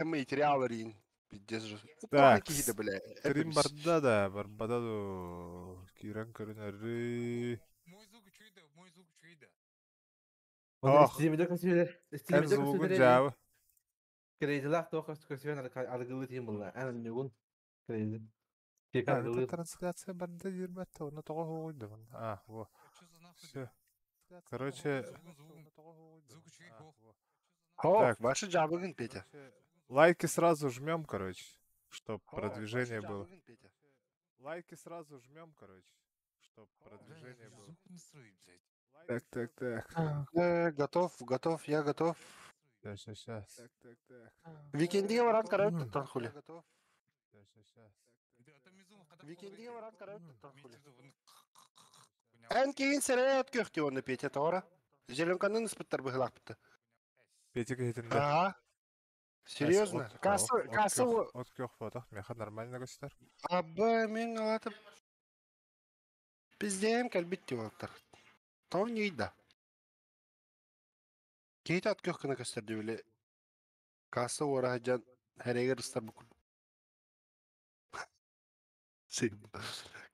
материаларин. Пиздец же. Так, Какие-то, бля. стрим бардаду кирен көрінері. Onu Ох, istemede kösüler. ән İstemede звугын kösüler. жабы. Крейзилах тоқас kösüler argılı diyeyim bunlar. En nügun крейзи. Kek А, это argılı. трансляция барда жүрбәтті, оны тоға қойды. А, во. Все. Короче, О, ваши джабыгын, Петя. лайки сразу жмем, короче, чтобы продвижение было. Лайки сразу жмем, короче, чтобы продвижение было. Так. Готов, я готов. Сейчас. Викендиге баран карайып туттан хули. Викендиге баран карайып туттан хули. Эн кейін сәрәй өткөкті оны, Петя, тоғыра. Зеленканын испыттар бұғылақ бітті. Петя кетінде. Ага. Серьезно? Касы... Откёк фото, меха нормально göster. Абы, мен алатып... Бізден кәлбетті олаттар. Тау нейді? Кейті өткөк кіні көстерді біле. Касы ора жан әрегер ұстар бүкіл.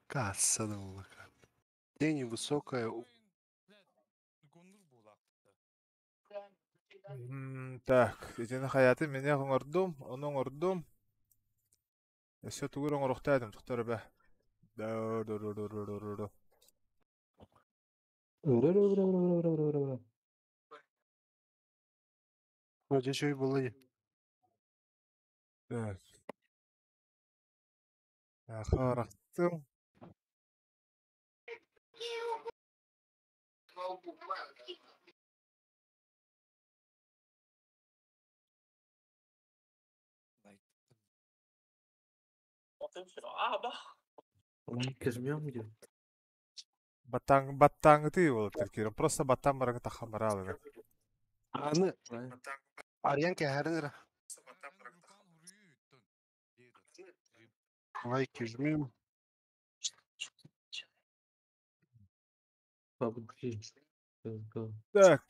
Касса да олы. День высокая... Так, итені қаяты мене ғыңырдым, оның ұрдым. Әсе тұғыр оңырықта әдім, тұқтары бә. Öyle şey bulayı. Так. Қарақтым. Кежмем где? Баттаңы түй болып тіркерім. Просто баттан бараңы таққан бара алығы. Аны... Ариян кәһәрін ұры. Ай, кежмем. Так.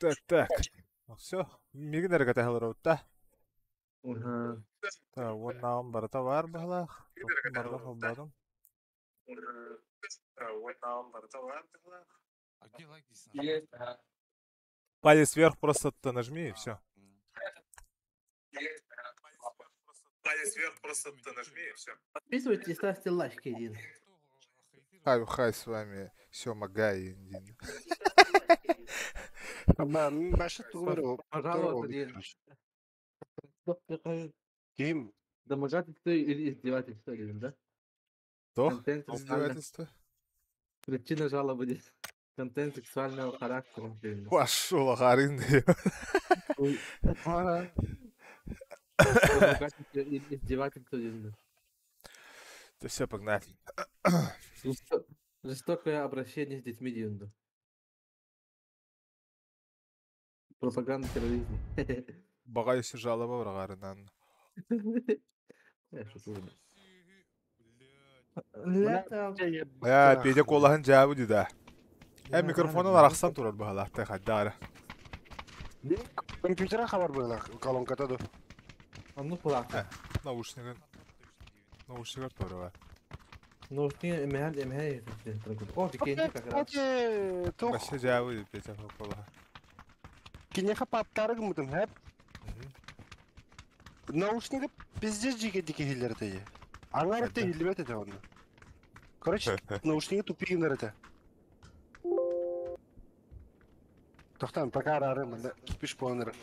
Все. Меген әргеті әлір өтті. Так, оннауын барыта бар бағылақ. Тоқтың барлық олбадым. Палец вверх просто нажми и все. Палец вверх просто нажми и все. Подписывайтесь, ставьте лайки, Дин. Хай с вами Сёма Гай. Ben başı tuğru. Пожалуйста, Дин. Kim? Домогательство или издевательство, Дин, да? Что? Контент Издевательство? Причина жалобы, Дин. Контент сексуального характера, Дин. Пошел, Харин. Домогательство или издевательство, Дин. Да все, погнали. Жестокое обращение с детьми, Дин. Пропаганда терроризма. Бағайсы жалаба бар Харинан. Я шучу. Пейде колағын жабы дейді. Микрофонын арақсам тұрар бағалақты қаддары. Компьютера хабар было, колонката до. А ну плакать. Наушнигер торы бар. Наушнигер эмхәл. О, дикенде как раз. Тух. Башы жабы дейді Петя колаға. Кинеха паптары гымытым, хэп? Наушники пиздец дике хиллерді. Аңар это хиллебет это он. Короче, наушники тупые это. Тохтан, пока арарым, кипиш планер.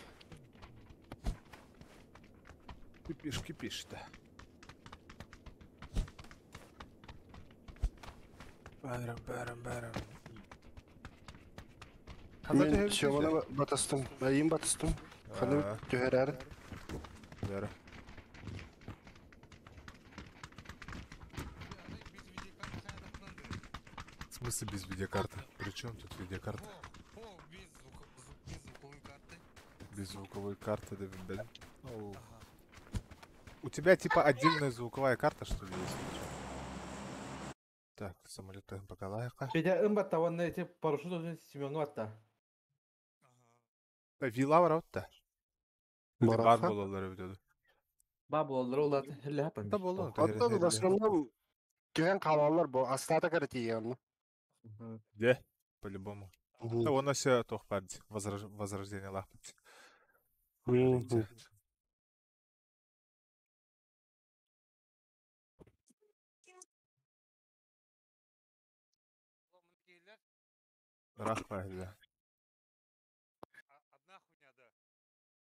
Кипиш, да. Бәрім. Мен шевана батыстым, байым батыстым. Ханым төхерәр. Бәрі. В смысле без видеокарты? При чем тут видеокарта? Без звуковой карты, да, блин. У тебя типа отдельная звуковая карта, что ли, есть? Так, самолеты пока лайка. Петя ымбат таванна эти парашют уже Семену атта. Вила бар отта. Бар болалар өтеді. Бабы олар олар хеле хапан. Да болон Оттон в основном кеген қалалар бұл астата каратия. Де, по-любому. Да, он все тохпарди. Возрождение лахпати. Рахпа, да.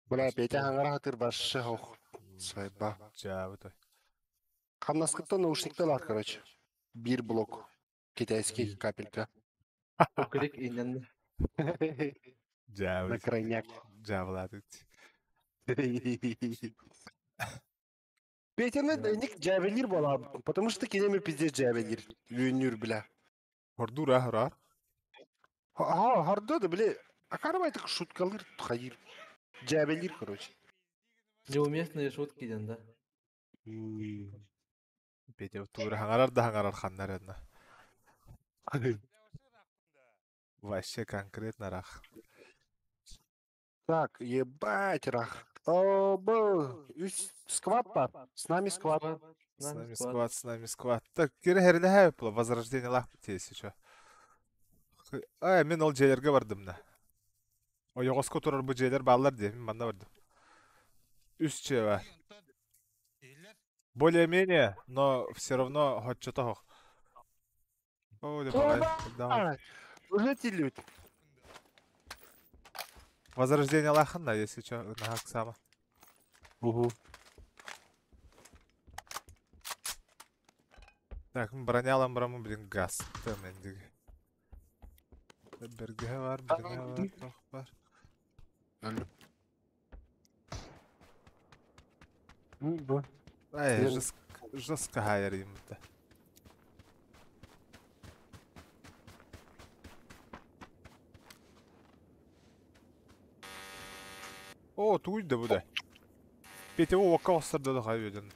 Бля, Петя хангара хатыр башы хоқ. Сайба. Джавы той. Хамнаскытта наушниктер лар, короче. Бир блок. Китайский капелька. Окрик инен. Джавы. На крайняк. Джавладык. Петяны ник джавелир бола, потому что кенеме пиздец джавелир. Юнюр, бля. Ордура, рар. Ага, хардо да, бля. А кармайтык шуткалыр хайыр. Джавелир, короче. Неуместные шутки иден, да. Петя тура хангарар ханнар одна. Вообще конкретно рах. Так, ебать, рах. О, бо. Сквад, пап. С нами сквад. С нами сквад. Так, кирехерне хэпла, возрождение лахпати, если чё. Мен ол жерлерге бардым да. Ойоғоско тұрар бұл жерлер балалар де, мен банда бардым. Үст чева. Более-менее, но все равно хоть что-то хох. Давай. Уже телют. Возрождение лахана, если что, на хак сама. Угу. Так, бронялам браму, блин, газ. Берге бар, тох бар. Ай, жестко хайер им-то. О, туй да буде. Петя о костырды да хайведен.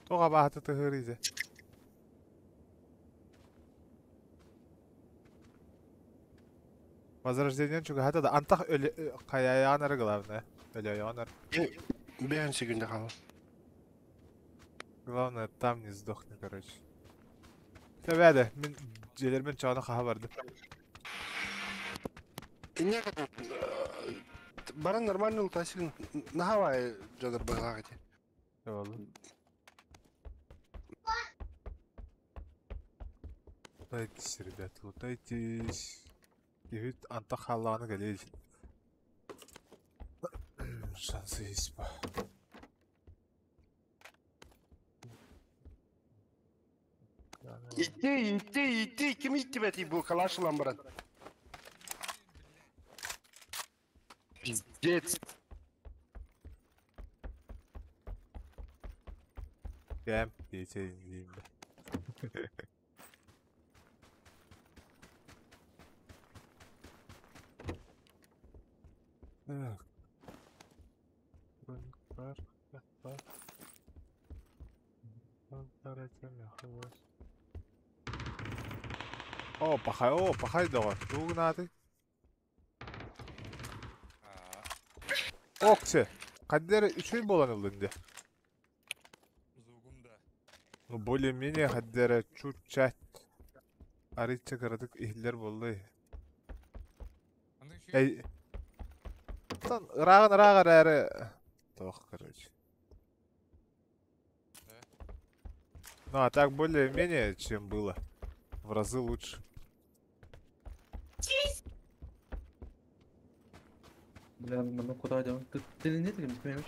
Тоға бахты тыгырыйды. Возрождение чуга хата да антах каяянары главное. Янар. Бен секунда хал. Главное там не сдохни, короче. Табяда, мен желермен чağına kaha vardı. Не Баран нормальный ултасин. На Хавай жадыр байға кете. Eyvallah. Лутайтесь, ребят, лутайтесь. И ведь антах халланы галеет. Шансы есть по. Иди, кем идти бәти бұл калашы lan баран. Пиздец. Gel, geçeyim diyeyim de. О, пахай давай. Туг надо. Оксе. Каддер 3 болан ылды. Ну, более-менее каддер чуть-чуть. Аритча карадык ихлер болды. Эй. Тан раган әрі. Тох, короче. Ну, а так более-менее, чем было. В разы лучше. Бля, ну куда идем? Ты не понимаешь?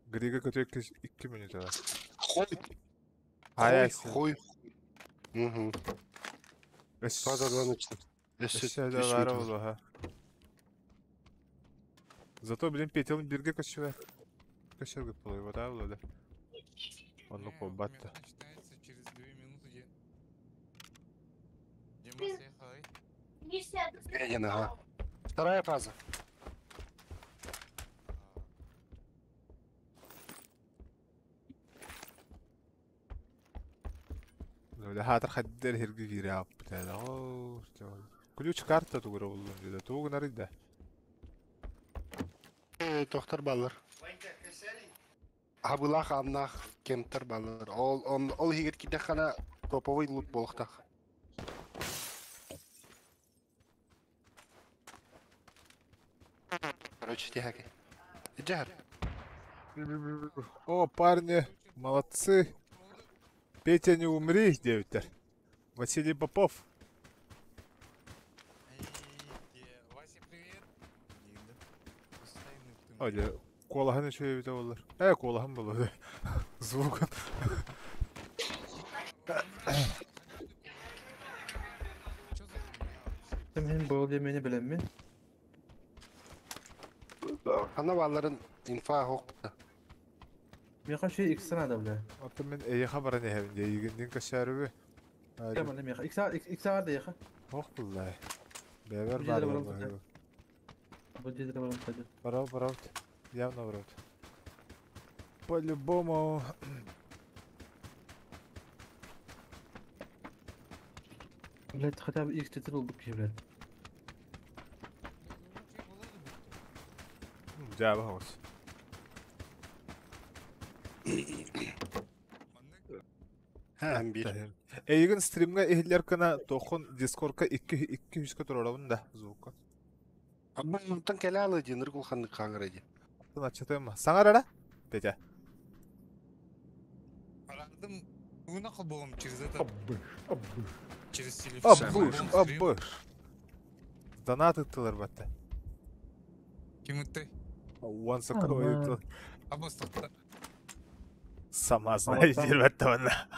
Грига көтөк 2 минут ала. Хой. Угу. Пазарланычты. Зато, блин, Петя, он бирге көшөбө. Көшөргө болой, вот а булады. Он ну кобатта. Через 2 минуты. Беден, ага. Вторая фаза. Böyle hatır hadder hergi giri yap bitadı. Ключ карта тугра болдун dedi. Тугу нарыда. Тохтар баллар. Абылах аннах кемтер баллар. Ол хигет киде хана топовый лут болуктак. Короче, тихаки. Иджар. О, парни, молодцы. Петя, не умри, девятер. Василий Попов. Вася, привет. Deyildi. Ustayım unuttum. Öyle kolağını şöyle bir de olur. Kolağım bulur. Звук. Чё за хуйня? Sen benim boyol yemeğini bilen mi? Ana balların infa hokta. Meka şey ikisi sana bile. Hatta ben iyi haber ne hem diye yigindin kaşarı. Tamam ne meka. İkisi var da yaka. Hoş vallahi. Beber Bir var de var vallahi. mı? Bu cedere var tabii. Брав. Явно брав. По-любому. Millet hatta bir ilk cedere olduk ki millet. Cevabı hoş. Hem bir. Эйген стримга эхлер кына тохун дискордка 200 туралабын да звукка. Ama yurttan kele alı dinir kulkanlık kangıracı. Тын ачытайма. Саңарара? Петя. Aradım. Bu nakıl boğum через это. Через телефон. Аббыш. Донат ыттылар батта. Kim itti? Once Aman. койту. Абастатта. Сама знаете, батта вана.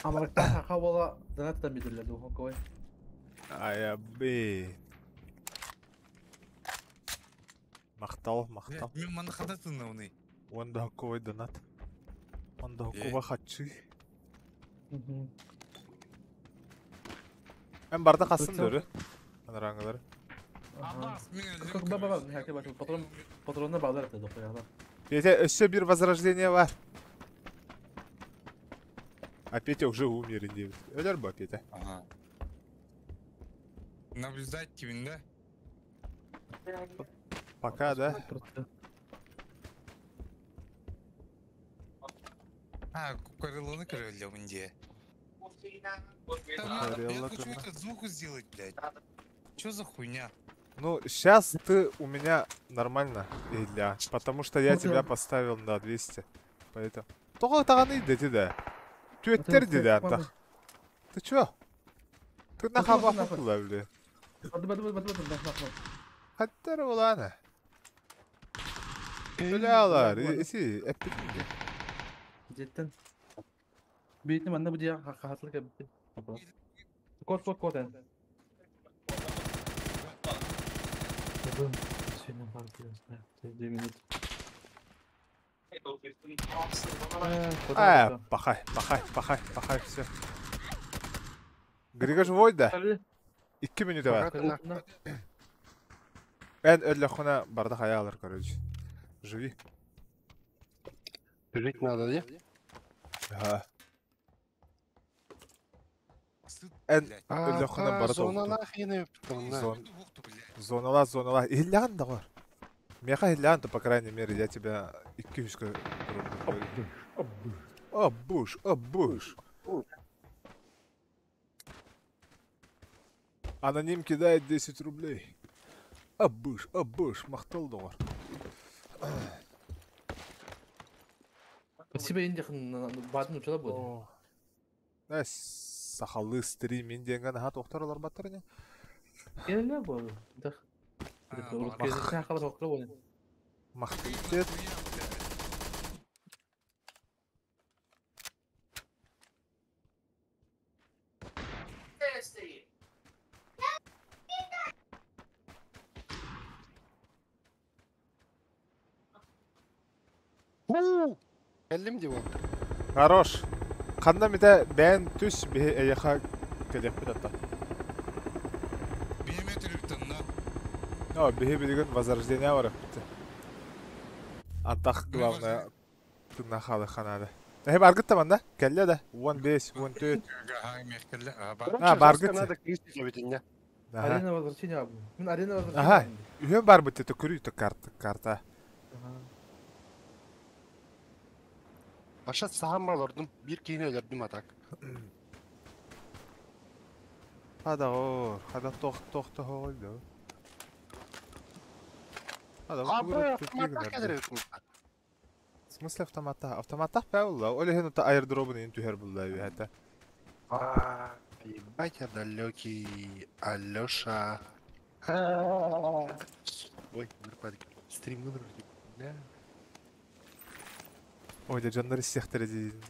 Ama kaka valla zanattan bilirler bu koy. Ай абы. Мақтал. Мен мана хадатын оны. Онда хакковай донат. Онда хаккова хатчы. Мен барда қасын дөрі. Анараңылары. Абас мен Как баба не hakka bak patronuna bağlar dedi o ya. Петя, еще bir возрождение var. А Петя уже умер, девять. Ölür bu Петя. Ага. Наблюдать кибinde. Пока, да? Ha, кукарелланы крылья вынде. Кукарелла Я хочу крылья. этот звук сделать, блядь. Чё за хуйня? Ну, сейчас ты у меня нормально, Илья. Потому что я Ну, тебя да. поставил на 200. Поэтому... Тоға тағаны деді да. Түйеттер деді антақ. Ты чё? Ты на хаба нахуй. хапыла, бля. Hadi. Хаттар оланы. Өлялар. Esi, эппит. Cidden. Büyütüm anne bu diye rahatlık yaptı. Kod yani. Senin farkı yok. Sevdiğim minut. Пахай, все. Григо живой, да? 2 минуты var. Ben öyle kona bardak ayağlar короче. Живи. Жить надо, не? Ha. Сыт, En блядь. öyle kona bardak oldu. Zonalах yine yaptım. Зон. Ухту, блядь. Зонала. Ильян да var. Меха Ильян, то по крайней мере я тебя 200 Абуш. Аноним кидает 10 рублей. Абуш, мақтал да var. Спасибо инде бадын учала болды. Сақалы стрим деген ха тоқтарлар баттыр не? Келе болды. Дах. Келе хакалар тоқтар болды. Мақтал. Geldim diye oldu. Хорош. Қанда мете бән түс бе эяха келеп бітатта. Биометрик тынна. О, бе билеген возрождение бар. Антах главное тына халы ханады. Баргыт таманда? Келле да. 15, 14. Ага, мехкелле. А, баргыт. Надо крестить, я ведь не. Ага. Арена возвращения абы. Мен арена возвращения Ага. абы. Үйен бар бітті көрейті карта. Баша саған бал ұрдым. Bir кейін өлердім атак. Хада ор. Хада тоқты хоғылды. Хада Абы автоматтақ кәдір өтім. В смысле автоматта? Автоматтақ бә олла. Оле хен ұта айырдробын ең түхер бұлда өй әті. Ебать я далекий, Алёша. Ой, бір стримін ұрдым. Ойда жандар істектері дейін.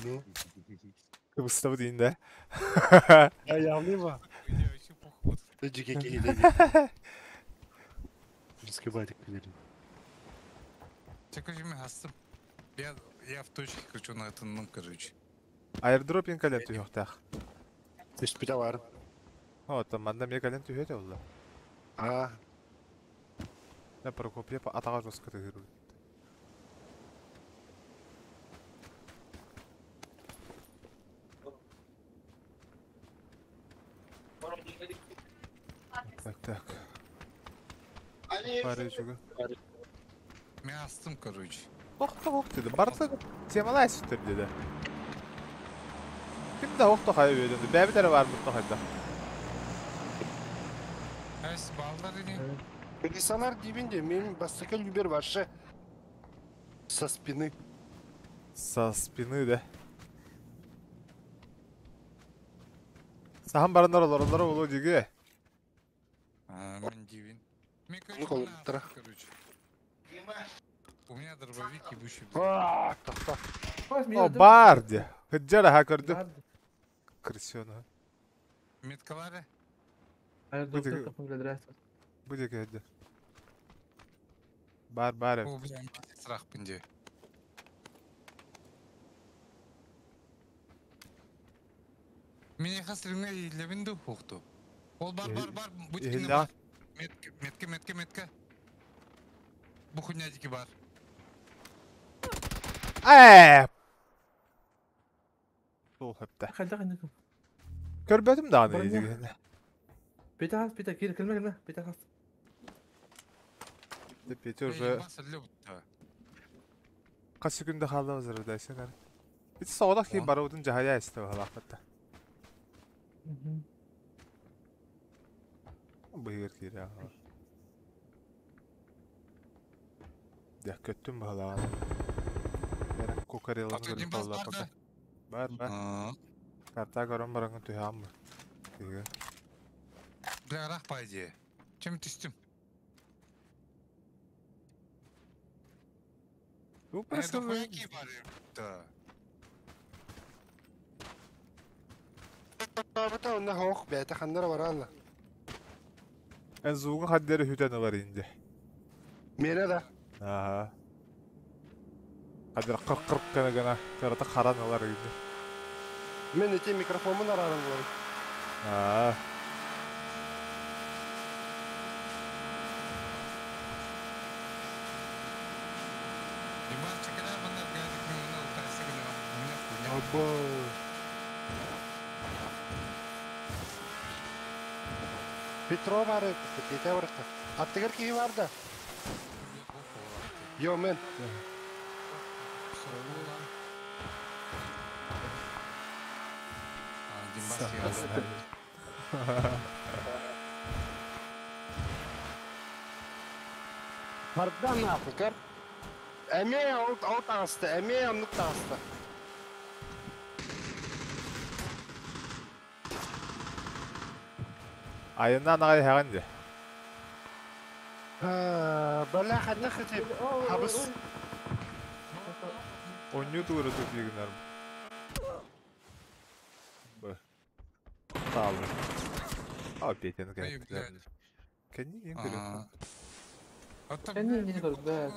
Ну, Кыбыстабы дейін да. аяғымай ба? Меня вообще поход. Жеке кейді. Русский батик білерін. Че, короче, меня астым. Я в точке хочу на это, ну, короче. Айырдроп ең кәлем түхектақ. Үстіпіте бар. О, там манда ме кәлем түхет олда. Я Прокопьев атаға жосқа тегеру. Так. Пари жүгі. Меня астым, короче. Оқты деді. Барды темалай сүттір деді. Кімді оқты қайы өйденді? Бәбідері бар мұтты қайда. Айс, балдар не? Пегисанар дибінде менің бастака любер баршы. Со спины. Со спины, да. Саған барындар олар олу деге. Мен дивин. Мне, Ну, короче, колотра. короче. У меня дробовик ебучий. Тоқта. О, бар де. Хыджара хакырды. Крысёна. Меткалары? Аэродроптар капын білдірәсі. Бұ деге әді. Бар. О, блин, страх пенде. Меня хастрымға елебінді ұқты. Ол бар, бұткені Елі бар. Метка. Бұ хуйнядики бар. Сол хөпті. Қайда қайда кім? Көрбәдім дағаны Барың я. едігені. Бета қас, бета, келме, бета қас. Пети уже Ебаса лёбта. қасы күнді қалды өзір дайсың әрі. Беті соғыдақ кейін бары өтін жағая әсті бағалақпатта. Бұйыр кейді аға. Дәк көттім бағалаған. Бәрі кокареланы Последний көріп бас қалды бар да? апақа. Бар. Карта көрім барыңын түйам ба. Кейгі. Бля, рах по идее. Чем ты стим? Bu Это просто... хуяки бар. Да. Бата онна хоқ бәті қандары бар алла. En zuğun hadleri hüten var indi. Мені да. Aha. Hadir 40 kana gana karata karan alar indi. Мен ете микрофонын арарым ғой. Aa. Диман, чекай, банда гадик мені утайся, у меня хуйня. Або. Петро бар еді, кете бұрықты. Аттығыр кейі бар да. Йо, мен. Димбас ягады. Бардан нахуй, кәр. Әме ау тағысты, әме амнық тағысты. Ayından ağay heğendi. Бәлі қадны қытеп, хабыс. Oynuyor doğru da bir günler. Bu. Sağ olun. Abi yetenek Ой, yaptılar. блядь. Kendi yiyin Ага. görüyor. Это, Я не блядь, говорю, да.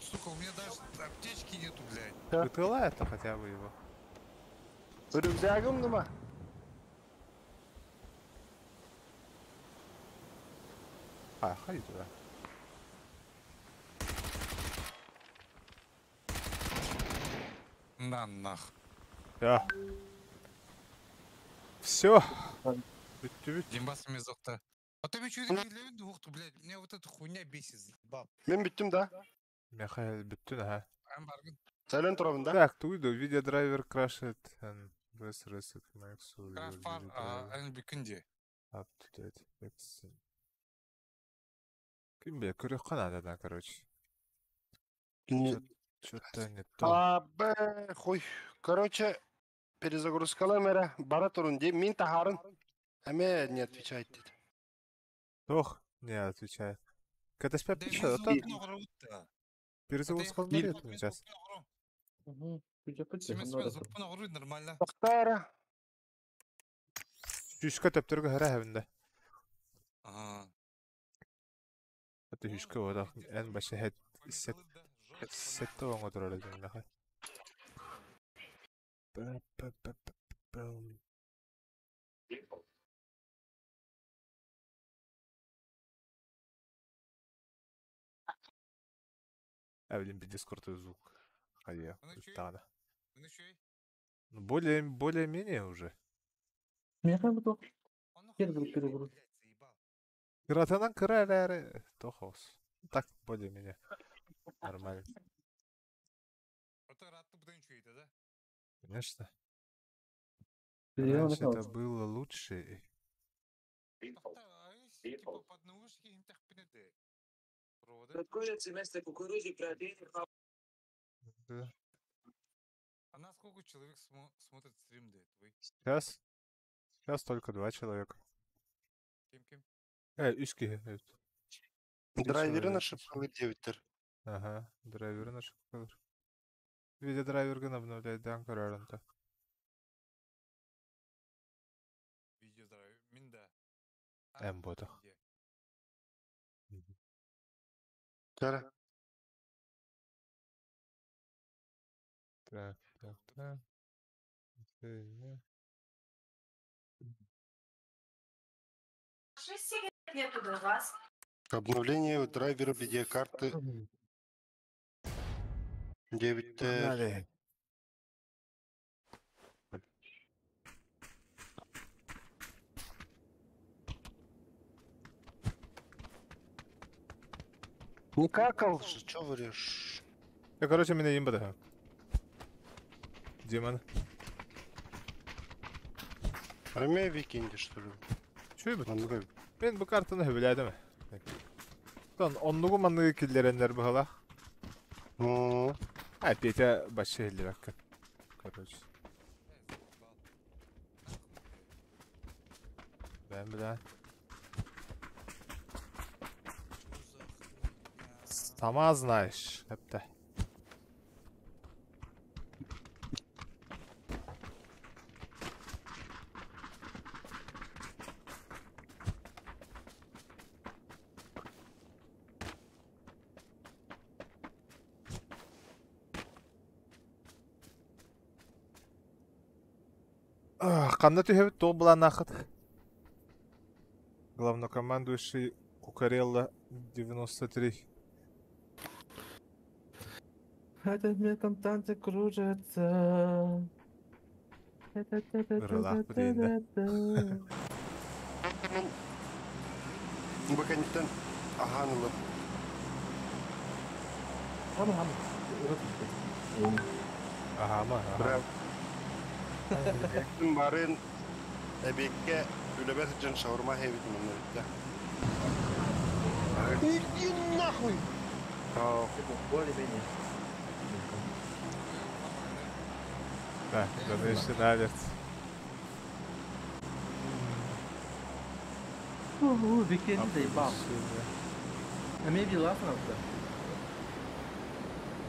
сука, у меня даже аптечки нету, блядь. Бытыла это хотя бы его. Үрімзәгім нұма? Haydi be. На нах. Ya. Все. Бүтті бүт. Димбас мезокта. А ты что это ухту, блядь, меня вот эта хуйня бесит, баб. Мен бүттім да. Михаил бүттін, аха. Ам баргын. Сәлем тұрабын да. Так, туйду. Видеодрайвер crashed and was reset Max. Крафар, ан бикинде. Up to date. Fixing. Кім бе, көрек қанадада, короче. Чё-то не то. Хуй. Короче, перезагрузкала мэра. Бара тұрын де. Мен тахарын. Әме не отвечает деді. Тох, не отвечает. КТСП Да пишет, а то перезагрузка говорит сейчас. Семес нормально. Тоқтара. Үшкі төптөргө хара хәвінде. Ага. Это үшкі ода. Ән башы хәт сетті оңға тұрар едім. Әвелін бір дискорд звук. Хайя, тағана. Ну что? Ну, более-менее уже. Мехаил перегруз. Кыратанан кыра әлі тохос. Так, более-менее. Нормально. Это рад будем что да? Конечно. Серьезно, Раньше это пожалуйста. было лучше. Типа под наушники им так пинеты. Проводы. Надходяться вместо кукурузы протеин. Да. А на сколько человек смотрит стрим да твой? Сейчас только 2 человека. Кем? Үшкі. Драйвері нашып қылы дебіттер. Ага, драйвері нашып қалыр. Видеодрайверген обновляйдан көрарынта. Видео драйв. Минда. Бота. Кәрі. Так. Нету до вас. Обновление драйвера видеокарты. Дебіттер. Погнали. Не какал же, чё врешь? Короче, меня имба да. Димон. Ремей викинги, что ли? Чүй бут? Манга. Мен bu kartını hübülədim. Son onluğu manlığı killerenler bu hala. Ha, Petya başı elli bakın. Короче. Ben bile. Сама знаешь. Hep de. Қанда түйебіт тоғы бұлан ақыт. Главнокомандующий Кукарелла 93. Этот метом танцы кружатся. Ырылақ бұл дейінді. Баканеттен ағанылы. Ағама. Бірақ. Барын әбекке үлебет үшін шаурма хевит мұны бітті. Иди нахуй! Более-менее. Да, это еще нравится. Викенд заебал. А мне вилас надо.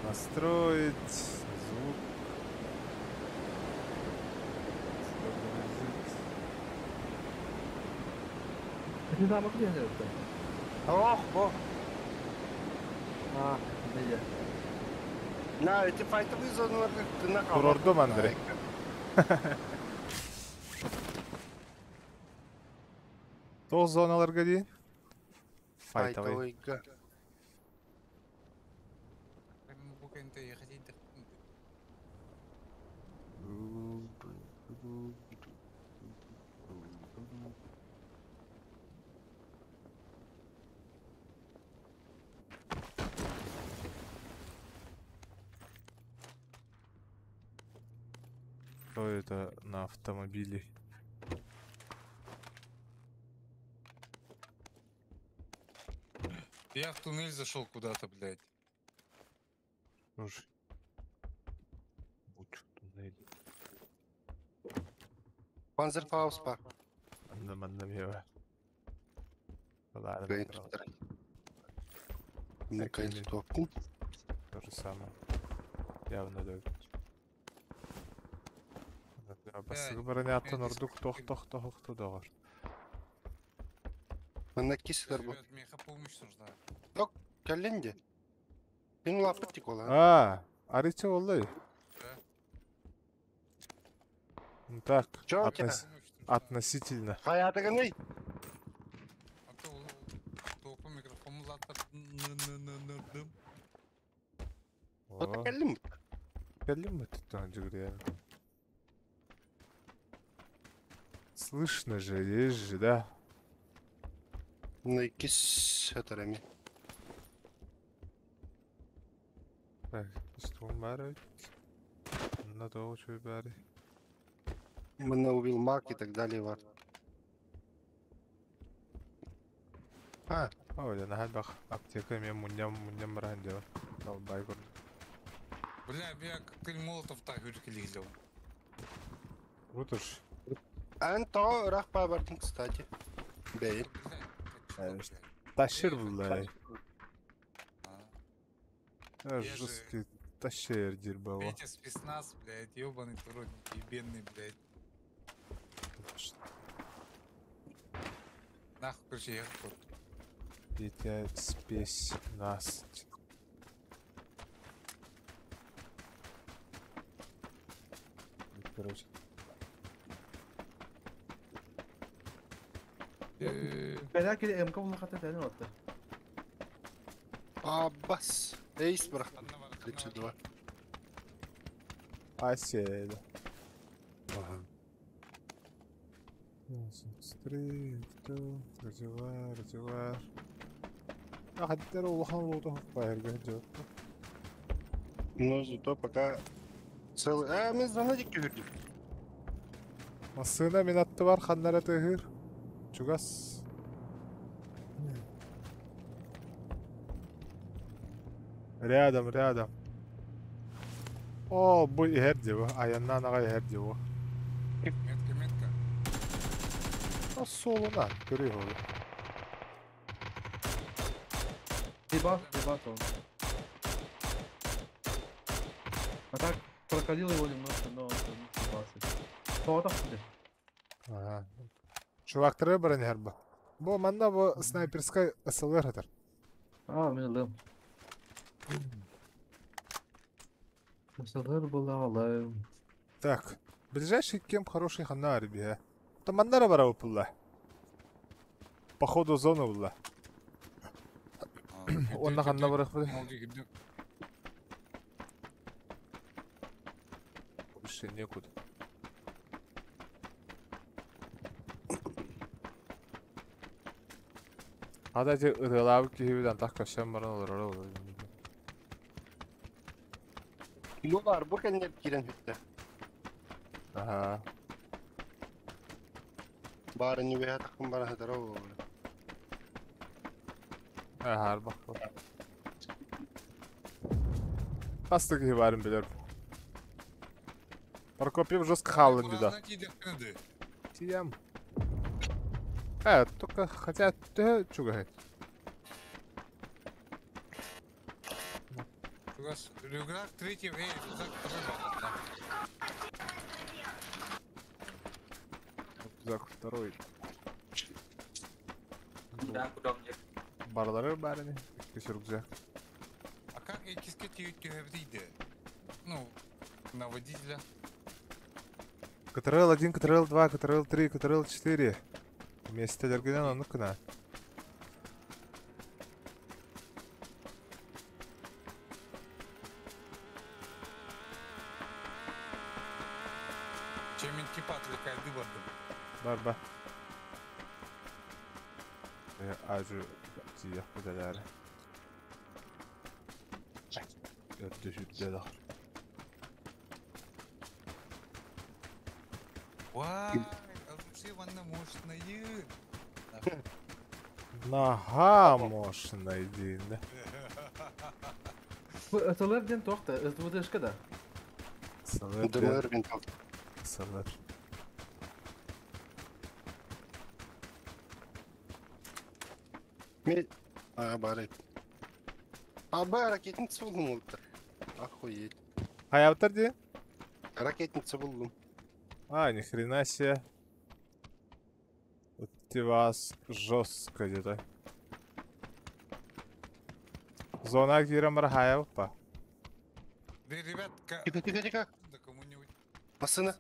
Настроить звук. Не знаю, где это. Ох, бо! Да я. На, эти файтовые зоны на кого? Kurordum Andrei. Тоғыз зоналарға дейін. Файтовый. Файтовый. Букенте я хотел так. Кто это на автомобиле? Я в туннель зашел куда-то, блядь. Слушай. Лучше туннель. Панзерфауспа. Андам ева. Ладно, Гайд направо. второй. Ну, Окей. кайт топку. То же самое. Явно да. Басығы баранятын ұрдық тоқ дағыр. Она кисер был. Ребят, мне помощь нужна. Кәлленде. Мен лаптық тек ола. Арича олай. Да? Ну так, Чё у тебя? Помощь нужна. относительно. Хаятығыны. А то толпа микрофон латып нырдым. Ота кәллем. Кәлім бі тұттан жүгірі. Слышно же, есть же, да? Ну, кис әтәрәме. Так, пистон бәрі. На того, что бәрі. Мене убил маг и так далее. Вот. Ой, на бақ аптека мен мұням баран дева. Дал байгор. Бля, я коктейль молотов так үркелейлеу. Вот уж. Ән то рақ бардың, кстати. Бәйір. Ташир бұлай. Я же- Жесткий ташир дербава. Петя спецназ, блядь, ёбаный туродник, ебенный, блядь. Нахуй, короче, я тут. Петя спесь нас. Короче. Beyler ki MK bunu katı tane attı. Бас. Эйс бірақ. Одна вара, 32. Оседа. Смотри, кто? Радивар. Хаттер улахан лута байырга жок. Но зато пока целый... мен звонадик көрдік. Масына минатты бар ханнара тыгыр. Чугас. Рядом. О, бұл ердево. Аяннан аға ердево. Метка. Солуна, көрей олы. Ебас он. А так прокалил его немножко, но он ебался. Что так тебе? Чувактары баран ерба. Бұл манда бұл снайперскай СЛР атар. Мен ылым. Мысалар была алайым. Так, ближайший кем хороший ханна арбия. Там мандара бара упулла. Походу зона була. Онна ханна барах буде. Больше некуда. Ада же ырылабы кихибиден так кашан баран олар. Килолар бұл кәлінер керен хүтті. Ага. Бары не бәйә тақым бара хәдір ау. Har bak. Hasta gibi varım bilirim. Прокопьев жестко халлен да. Тиям. Только хотят чугать. Рюкзак третий, рюкзак Рюкзак второй. Барлары барыны. Кеші рюкзак. А как эти скейтюры? Ну, на водителя. КТРЛ 1, КТРЛ 2, КТРЛ 3, КТРЛ 4. Вместе аллергена, ну-ка на. Чем типа отвлекает дыборды? Barba. Acı siyah kuzeler. Öptü şüpte de. Вай, вообще ванна мощная. Нага мощная дейін да. Аталар тоқты, это ешкада. Салар ДМР винтал. салар. Барайт. Ракетница buldum oldu. Охуеть. Қаяптар дейін? Ракетница buldum. Ни хрена себе. У вас жестко где-то. Зона кирам хаяв па. Ребят, Тихо. да кому-нибудь. Машина.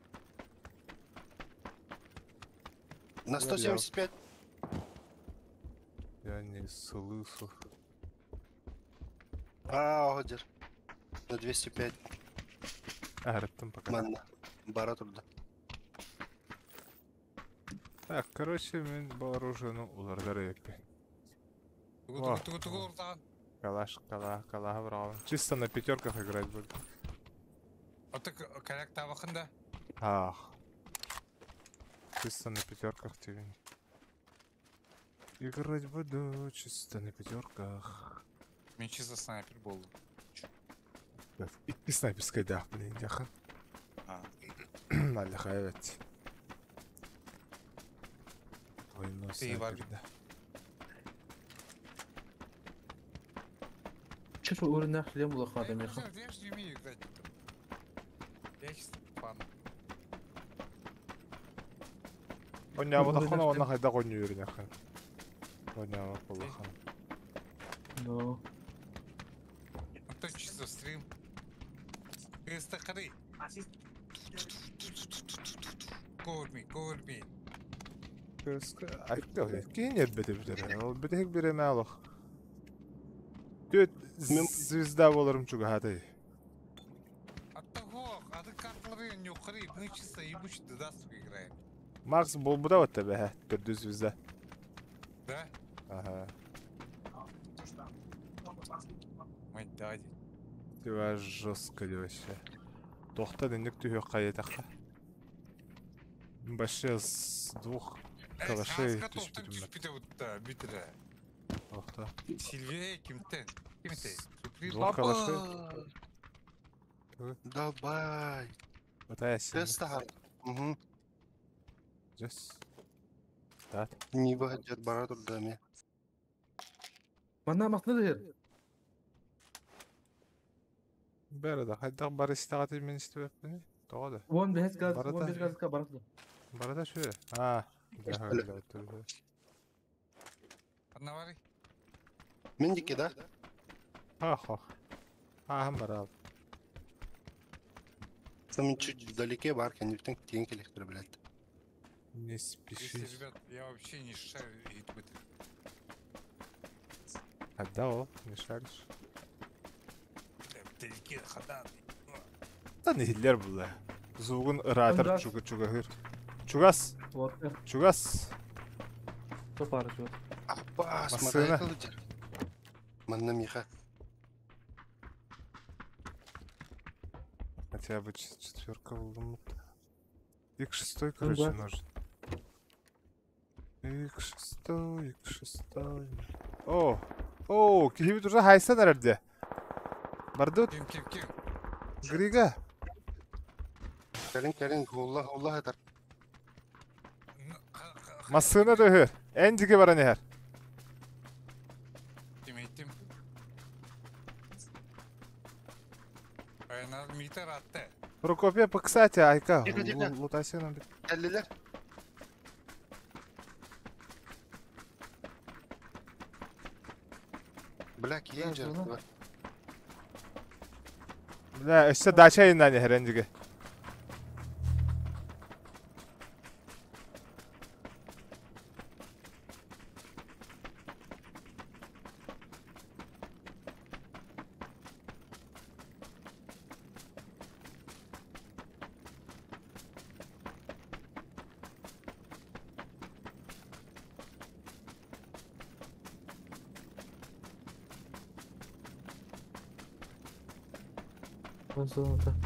На 175. Я не слышу. Одер. На 205. Агреттім пока. Манна. Бара турда. Так, короче, мен вооружену улардар екпе. Тугу ұрдан. Калаш, калаға бұрағым. Чисто на пятерках играть буду. Оты кәрәк табақында. Ах. Чисто на пятерках тебе. Играть буду чисто на пятерках. Мен чисто снайпер болдым. И снайперская да, блин, яха. Надо хаять. Двойной Ты снайпер, var. да. Че şu ürünler шлем было хадам Я яха. же не умею играть. Я чисто фан. Оня вот Ürünler ахана шлем. она хайда гоню юрин яха. Оня вот полахан. Ну. Это чисто стрим. Креста қыры. Көрмей. Айтты кейін еббеті бітірі. Ол бітек береме алық. Төт звезда болырым чуга хадай. Аттағоқ, ады картылары не қыры. Мы чисто ебучий дедасу играем. Макс бол буда вот тебе, түрді звезда. Да? Ага. Май дади. Тебя жестко вообще. Тоқта денек түйе қайетаққа. Вообще с двух калашей Саска түспі тоқтан дүмір. түспіде өтті, бітірі. Тоқта. Сильвия кемтен? Двух калашей. Давай. Отая сені. Теста. Угу. Жес. Да. Не выходит бара турда ме. Манна мақны да жер. Бәрі да. Қайдақ бар істіғаты мен істі бәппені. Тоғады. Вон без газ, Барата. вон без газка барады. Барада шөре. Жаға Öyle. гілі өттірді. Одновары? Мендики, да? Ах. Ахым бар ал. Там чуть вдалеке барки, они в тенки электро, блядь. Не Если, спеши. ребят, я вообще не шарю и бітір. Қайда ол? Не шариш? Вдалеке хадан. Да нехиллер бұлда. Зуғын ыратыр Ымрас. чугыр. Чугас. Вот. Чугас. Что пара чего? Апа, Машина. смотри, кылычыр. Манна миха. Хотя бы четверка булдым. X6, короче, да. нужен. X6. О, килибит уже хайсан әрде. Бардут, Кем. Грига. Келин, улла атар. Масына дөһөр. Әндіге бара нехер. Демейтім. Aynar митер атты. Прокопия, кстати, айка. Тихо. Лутасына бит. Әллелер. Бля, кейін Да, жер. зона. Бля, өссе дача айында нехер әндіге.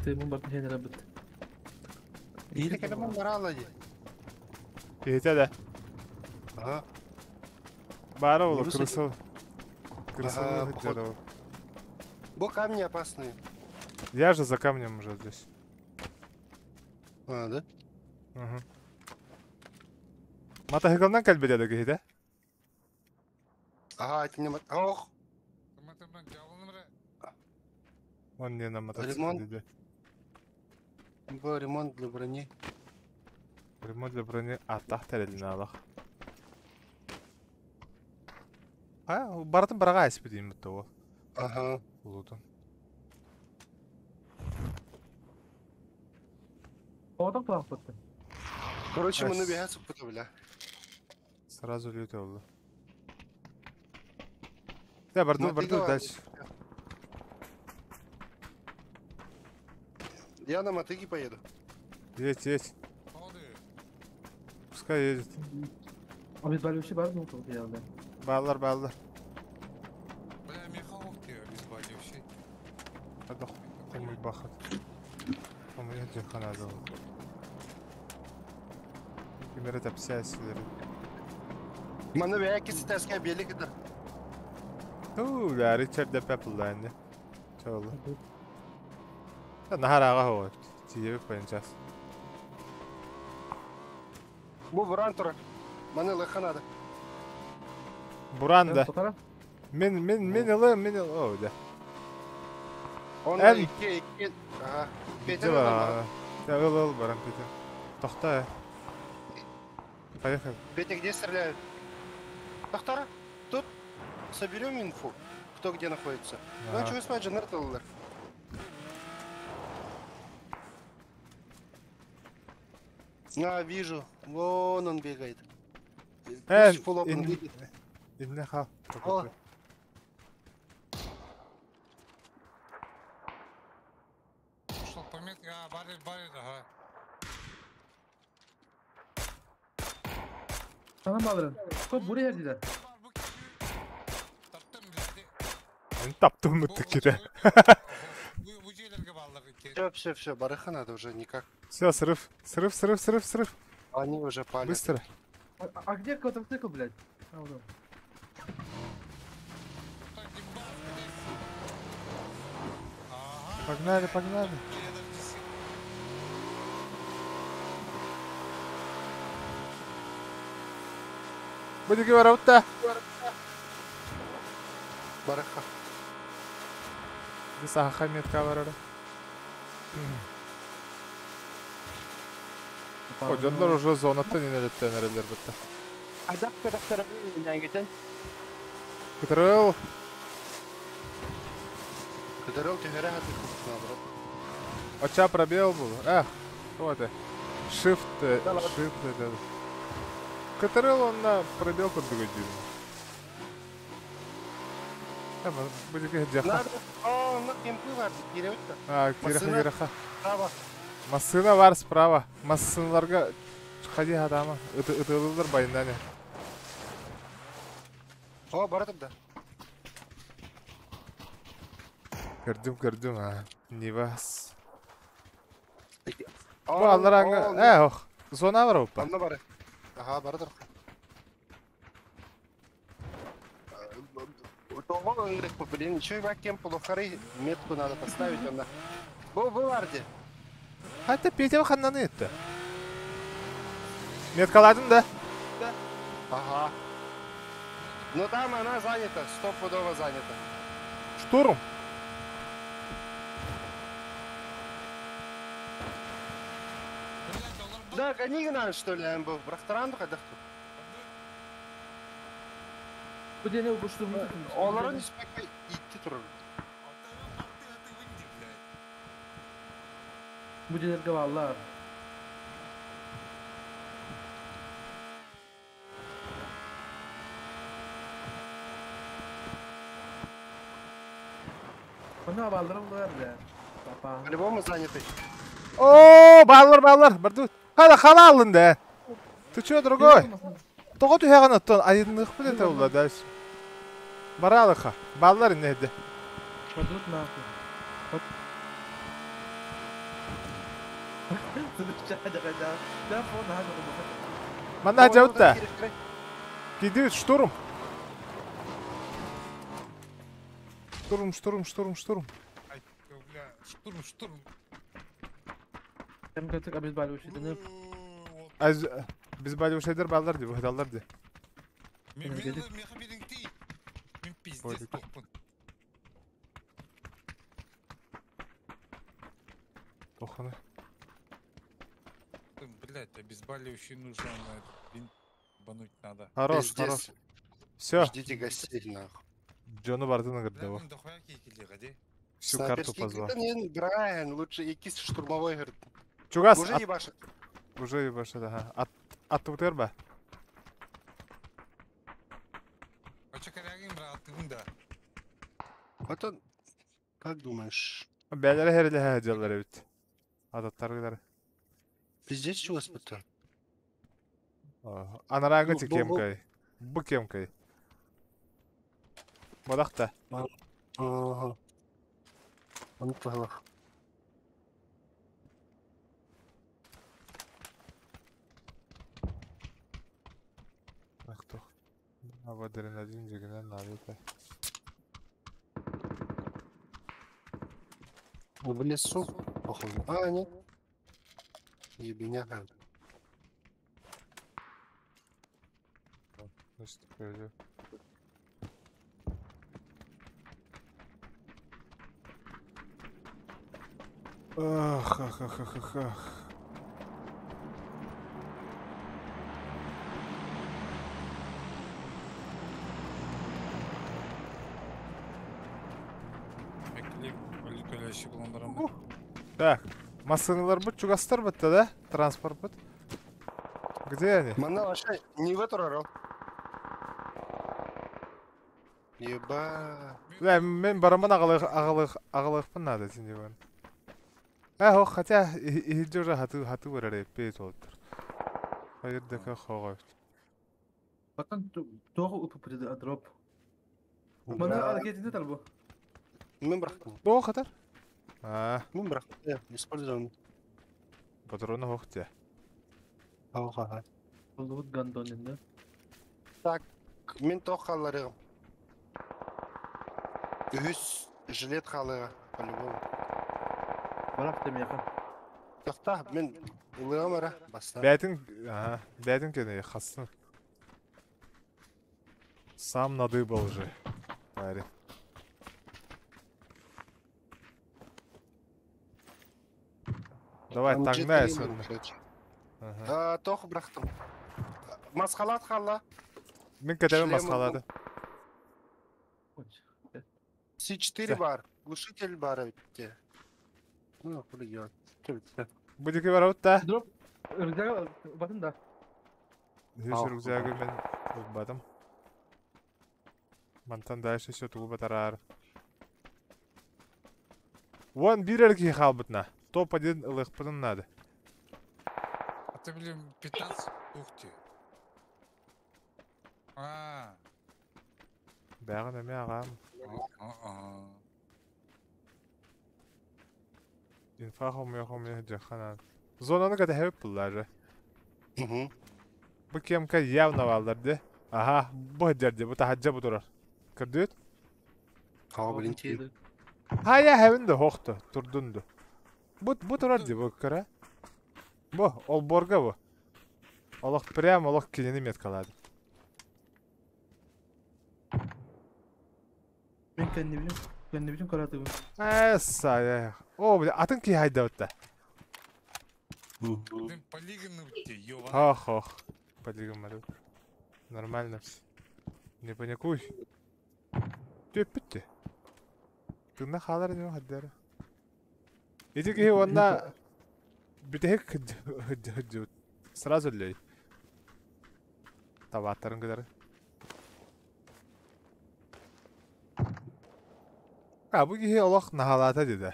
Ты ему бартын хенера бит. Ийлік әлемін бара алады. Peyte de. Ага. Бара ола, Вирусы- крысыл. Ага, Крысыл походу. Бо камни опасные. Я же за камнем уже здесь. А, да? Угу. Мотоциклдан кәлбедеді кейді? Ага, это не... Ох! Он не на мотоцикл Ремонт. дейді. Бо ремонт для брони. Ремонт для брони аттақ тәреліне алақ. Баратын бараға әсіпі деймін бітті ол. Ага. Ұлудың. Тоғатақ бұлақ бұтты. Короче, мы Ась. набегать суппута, бля. Сразу люте oldu. Да, борду, Мотыга борду, var. дальше. Я на мотыге поеду. Едь, едь. Пускай едет. Обезболивающий бар мı bu yerde? Bağlar, bağlar. Бля, Михалов тебе обезболивающий. Hadi konuyu bakın. Konuyu Cihan adı oldu. Kimere de psiyasileri. Мана вяки стаская белик это. Uuu, Richard de Pepple yani. Çoğulu. Nahar ağa o. Tiyevi koyacağız. Бу врантура. Мана лаханада. Buran da. Fotoğraf. Min ilı. O da. Он Эн. iki. Ага. Петя Gitti var. var. Ya ıl Baran Peter. Toxta ya. Поехали. Петя, где стреляют? Доктора, тут соберем инфу, кто где находится. Ну, Ага. чего спать, Дженнер. А, вижу. Вон он бегает. Пусть full open выйдет. İnne kal. О. Ушел по метке, барит, ага. Sana mı alırım? Kop buraya dediler. Таптым, бляди. Ben taptım mı tıkire? Bu şeylerge bağlar ki. Все, барыха надо уже никак. Все, срыв. Они уже пали. Быстро. А где мотоцикл, блядь? А, вот он. Погнали. Будете ворота. Барыха. Здесь Ахамедка ворота. Hocanlar уже зонаттан инелеттен әрелер бітті. Адаптерақтар менен кетен. Кытырыл. Кыдырыл тегере хаты наоборот. Оча пробел был. Что это? Shift это. Кытырыл он на пробел подгодил. Будет где-то. Надо. О, на кемпы var. Кереуетті. Киреха. Право. Массына бар справа. Массыналарға хади адамы. Үтілілдер байында не. О, баратып да. Көрдім. Нивас. О, Bu allaranga. Zona var опа. Анна бары. Ага, баратыр. Того игрок, блин, ничего и вакем полухары. Метку надо поставить, он на... Бұл арде. Hatta Петя ханнаны етті. Меткаладың да? Ага. Ну там она занята, стопудово занята. Штурм. Да, гони надо, что ли, МБ, в Брахтаранду қайдақты. Bu dene uçtuğumuz. Оларын іспекпей итті тұрыр. Bu denerge vallar. Bana vallarım var ya. Papa. По-любому заняты. О, баллар. Бардут. Хала алдың да. Ты чё, другой? Тоғы түйеған оттан айынлық біле тәуілі дәлсі. Баралыға. Баллар инеді. Подут нахуй. Ты чай да. Да, фон надо. Мана жауытта. Кидет штурм. Штурм. Ай, бля, штурм. Hem kötü обезболивающий дынып. Az biz бали şeyler ballar diye, hıdallar diye. Мен Energetik. бердің тей. Мен пиздец Ой, тоқпын. Тоханы. Блядь, обезболивающий нужно, бануть надо. Хорош. Все, Ждите гостей, нахуй. Джону бардын гырды Бля, бу. мен дохуя кейкелеға де. Всю карту Снайперский позвал. да не, Брайан, лучше якийсь штурмовой, говорит. Чугас, Уже ебашит. уже и башы да. Атты бутер ба? Оча корягин, брат, ты да. Вот он, как думаешь, Бәлері хәрелі хәджалар өт. Адаттар гыдар. пиздец чего испытал? Анараңы Ну, те бу- кемкай. Бу кемкай. Мадақта. Ага. Он плохо. Ақтық. Ава адреналин жегінен навета. В лесу, походу. А, нет. Ебеняка. Значит, такое. Ах. Эклеп, өлі-төлеші бұландарам. Так, машиналар бут, чугастар бутта, да? Транспорт бут. Где они? Мана вообще не в эту рорал. Еба. Мен бараман ағылықпын нады, сен дебан. Хотя, иහිджі уже хаты бұрары пейт олдыр. Хайырдaka хоға. Потом тоже упыпырды адроп. Мана аракетінде тал бу. Мы брахтым. О, қатар? Мы брахтым. Используем. Патроны хоқты. Ага. Бұл гандон енді. Так, мен тоқ қаларығым. Үз жилет қалыға, по-любому. Барақ демеға. Тоқта, мен ұлығым ара, баста. Бәтін кені, қасын. Сам надыбал же, парень. Давай, таңдай сені. Тоқ брахтым. Масқалат қала. Мен кәтемін Шлемі масқалады. С4 бар. Глушитель бар өтте. Ну, құлыгет. Бұдекі бар ауытта? Дроп, рюкзага батын да. Хүйші рюкзагы мен ұлбадым. Мантан дайшы сөтігі батарар. Вон бір әркі қалбытна. Топ один ылықпының нады. А ты, блин, 15? Ух ты. Бәғын әме ағам. Инфа хомия жақанан. Зонаны кәді әуіп бұллары. Бұ кемка явна валдарды. Аха, бұ әдерді, бұ тахаджа бұдырар. Кірді өт? Қау білінті. Хая әвінді хоқты, тұрдынды. Бұ тұрар де бұ кіра. Бұ, ол борға бұ. Олық прям олық кенені мет қалады. Ben kendi bileyim karatığım. Сая. О, бля, атын ки хайда өтті. Блин, полигоны у тебя, ёбаный. Ох. Полигон мадып. Нормально все. Не паникуй. Төп бітті. Тыңна қалар не хаддары. Иди ки онда бітек хыджы. Сразу лей. Табаттарын кыдары. Bu ки олақ нахалата деді.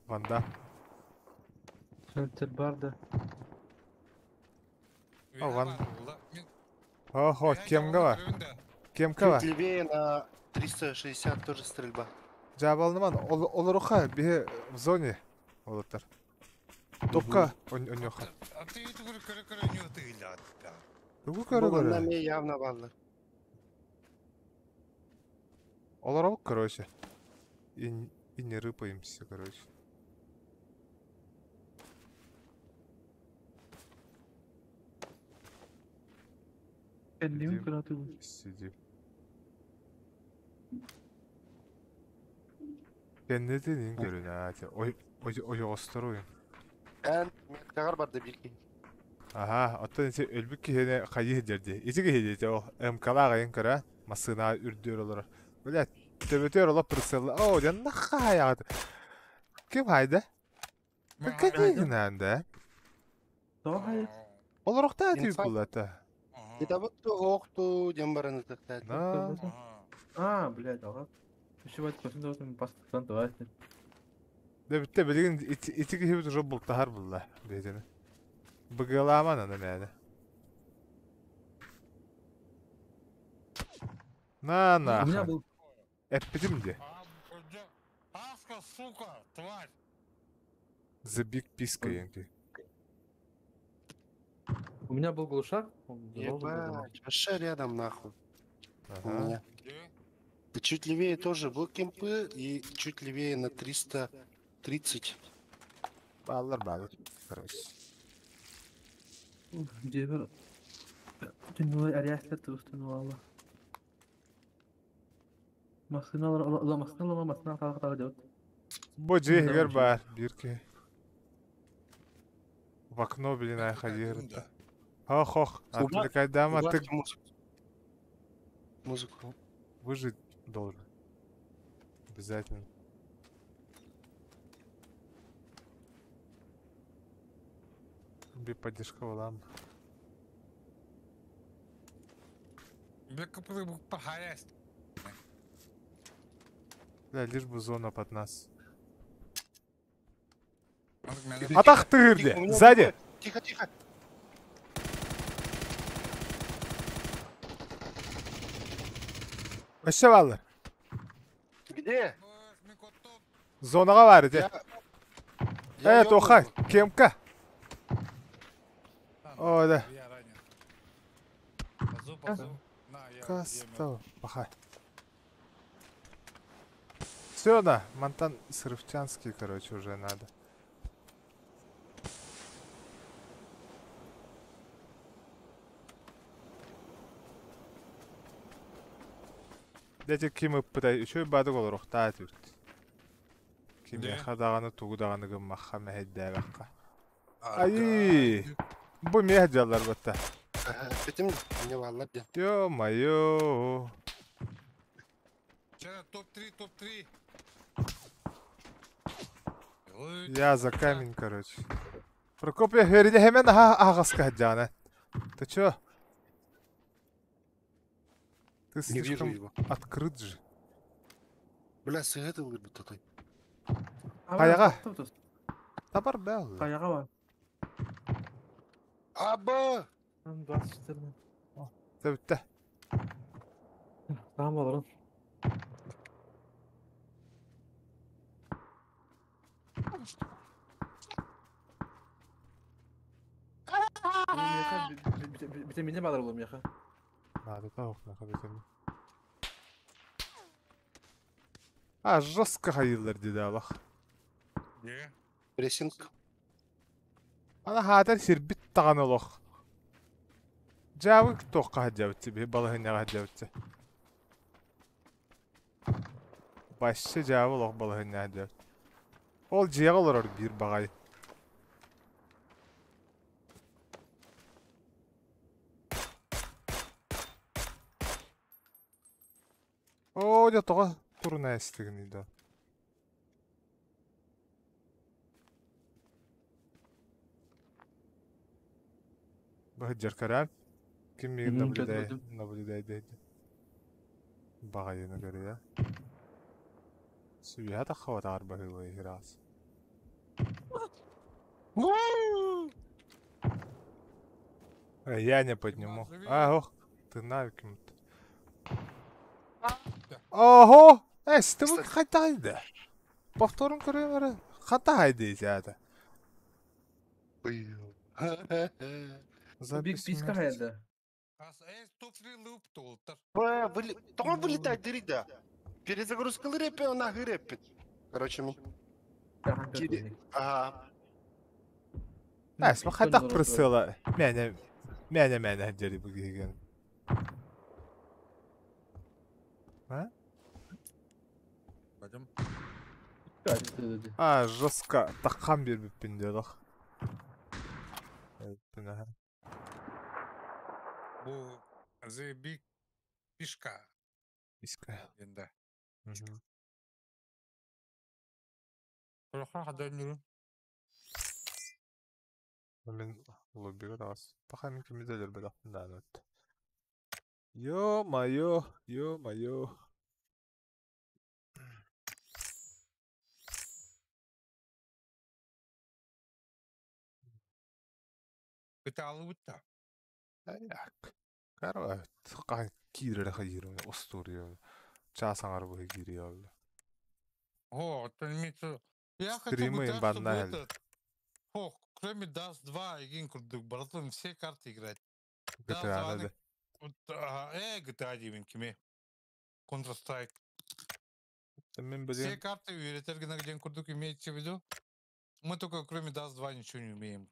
Ванда. Шелтер бар да. Алған. Мен- Охо, Я кемга ба? жауабын Кемка ба? Чуть левее на 360 тоже стрельба. Жабалныман, оларуха бе в зоне олаттар. Топка оньоха. А ты это говорю, көрі не отыйлады. Тугу көрө Богонда көрө. мне явно баллар. Олар ок, короче. И не рыпаемся, короче. Kendimi Сидим. kıratıyorum. Сидим. Кеннетин көрүн аати. Ой осторуйын. En metkağar barda bir ki. Ага, оттон ити өлбүк киһине хайы жерди. Ити киһидите ол МКлаагайын кыра, масына үрдүр олар. Блядь, төбөтөр олар прицелла. О, жанна хаягат. Ким хайда? Какие анда? Daha hayır. Олар окта тип Инфа- булата. Это вот оқту жамбараны тактат. На. А, блядь, ага. Еще в этом космосе там пастыктан давайте. Да битте билген ити киһи уже бултахар булла. Бетене. Быгыламан аны мәне. У меня На. был Эппидимди. Аска, сука, тварь. The big писка янки. У меня был глушак. Он должен был Ебать, вообще рядом нахуй. У Ага. меня. Где? И чуть левее тоже был кемпы, и чуть левее на 330. Баллар. Короче. Дебер. Тünüyor arayışlar tutunuyorlar. Masına kalkar diyor. Бо жегер бар, бирке. В окно, блин, айхадир. Ох, отвлекай дама, ты Убавьте музыку. Музыку. выжить должен. Обязательно. Би поддержка валам. Бля, капы пахаясь. Бля, лишь бы зона под нас. Тихо, Атах тихо, у тырди! меня Сзади! убивают. Тихо, тихо. Вообще валлар. Где? Зонага бар иде. Я Тоха, ёбнул. кемка. О, да. Я ранен. Пазу. На, я Кастау. Пахай. Все, да. Монтан Срывчанский, короче, уже надо. Дядя Кимы пытай, еще и бадык олар оқтаат үрт. Киме Де? хадағаны тугудағаны гыммаққа мәхеддәгаққа. Ай! Бу мехдялар бата. Этим мне валлар де. Ё-моё! Сейчас топ-3. Я за камень, короче. Прокоп, я впереди hemen ағасқа хадjana. Ты чё? Ты Не вижу слишком его. открыт же. Бля, сигареты вырубит такой. Каяға? Табар бә ол. Каяға var. Аба! Lan gaz çıtırma. Тәбітті. Tamam olur lan. Bitemine bağlar oğlum yaka. Надо тауық нақа бетемін. А, жестко хайылар деді алақ. Где? Прессинг. Ана хатар сирбит таған олық. Жауы тоққа хаджабытты бе, балығыняға хаджабытты. Башы жауы олық балығыняға хаджабытты. Ол жеғ олар бір бағай. О, де тоға тұрына әстігін еді. Бұғы жеркарам. Кім меген Gördüm. наблюдай дейді. Бағайыны көрі, я. Сүйя да қауатағар бағылы егірағыз. Я не подниму. Ох, ты навиким. Ого! Ты вот хатайды. Повторын көрем әрі. Хатайды зяда. Блин. Big Запись Piska смерти. hayalde. туфли луп толтар. Тоған вылетай дырида. Перезагрузкалы репе, он нахы репет. Короче, мы. Тяхан көтөйник. Ага. Асма хатак присыла. Мәне дери bu gegen. А? Пойдем. А, жестко таққан беріп пенделік. Бұл the big пишка. Писка. Енді. Мгм. Құлаққа қадан жүру. Мен лоббиға дағас. Тақа мен кемеделер бір ақтында өтті. Ё-майо. Күті алып өтті. Аяк. Карва. Тақа кирері қайыру. Остурия. Часаңар бұғы кири алды. О, это имеется... Я хочу Стримы GTA, имба чтобы нахаль. этот... О, кроме Dust 2 и Гинкурдук, братан, все карты играть. GTA да. GTA 9 кеме. Counter-Strike. Мен Все білген карты юритерги на Гинкурдук имеете в виду? Мы только кроме Dust 2 ничего не умеем.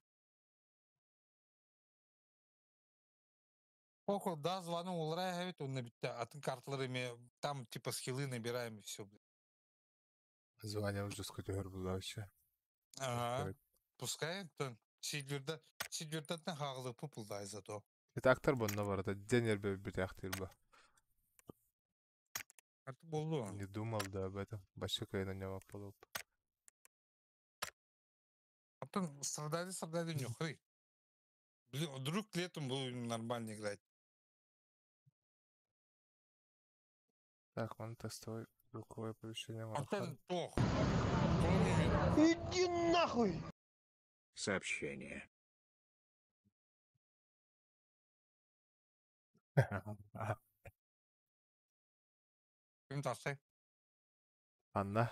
Охо, Dust 2 ну улрая, он набитая, а ты карталарами там типа скиллы набираем и все. звание уже скотер был вообще. Ага. Пускай то четвертатна хагылы пупулдай зато. Это актер бұнна бар, это денер бір актер ба. Это было. Не думал, да, об этом. Большой на него полуп. А то страдали нюхай. Блин, вдруг летом было нормально играть. Так, он тестовый рукой оповещение А то марафон. тох. Иди нахуй! Сообщение. Кем тастай? Анна.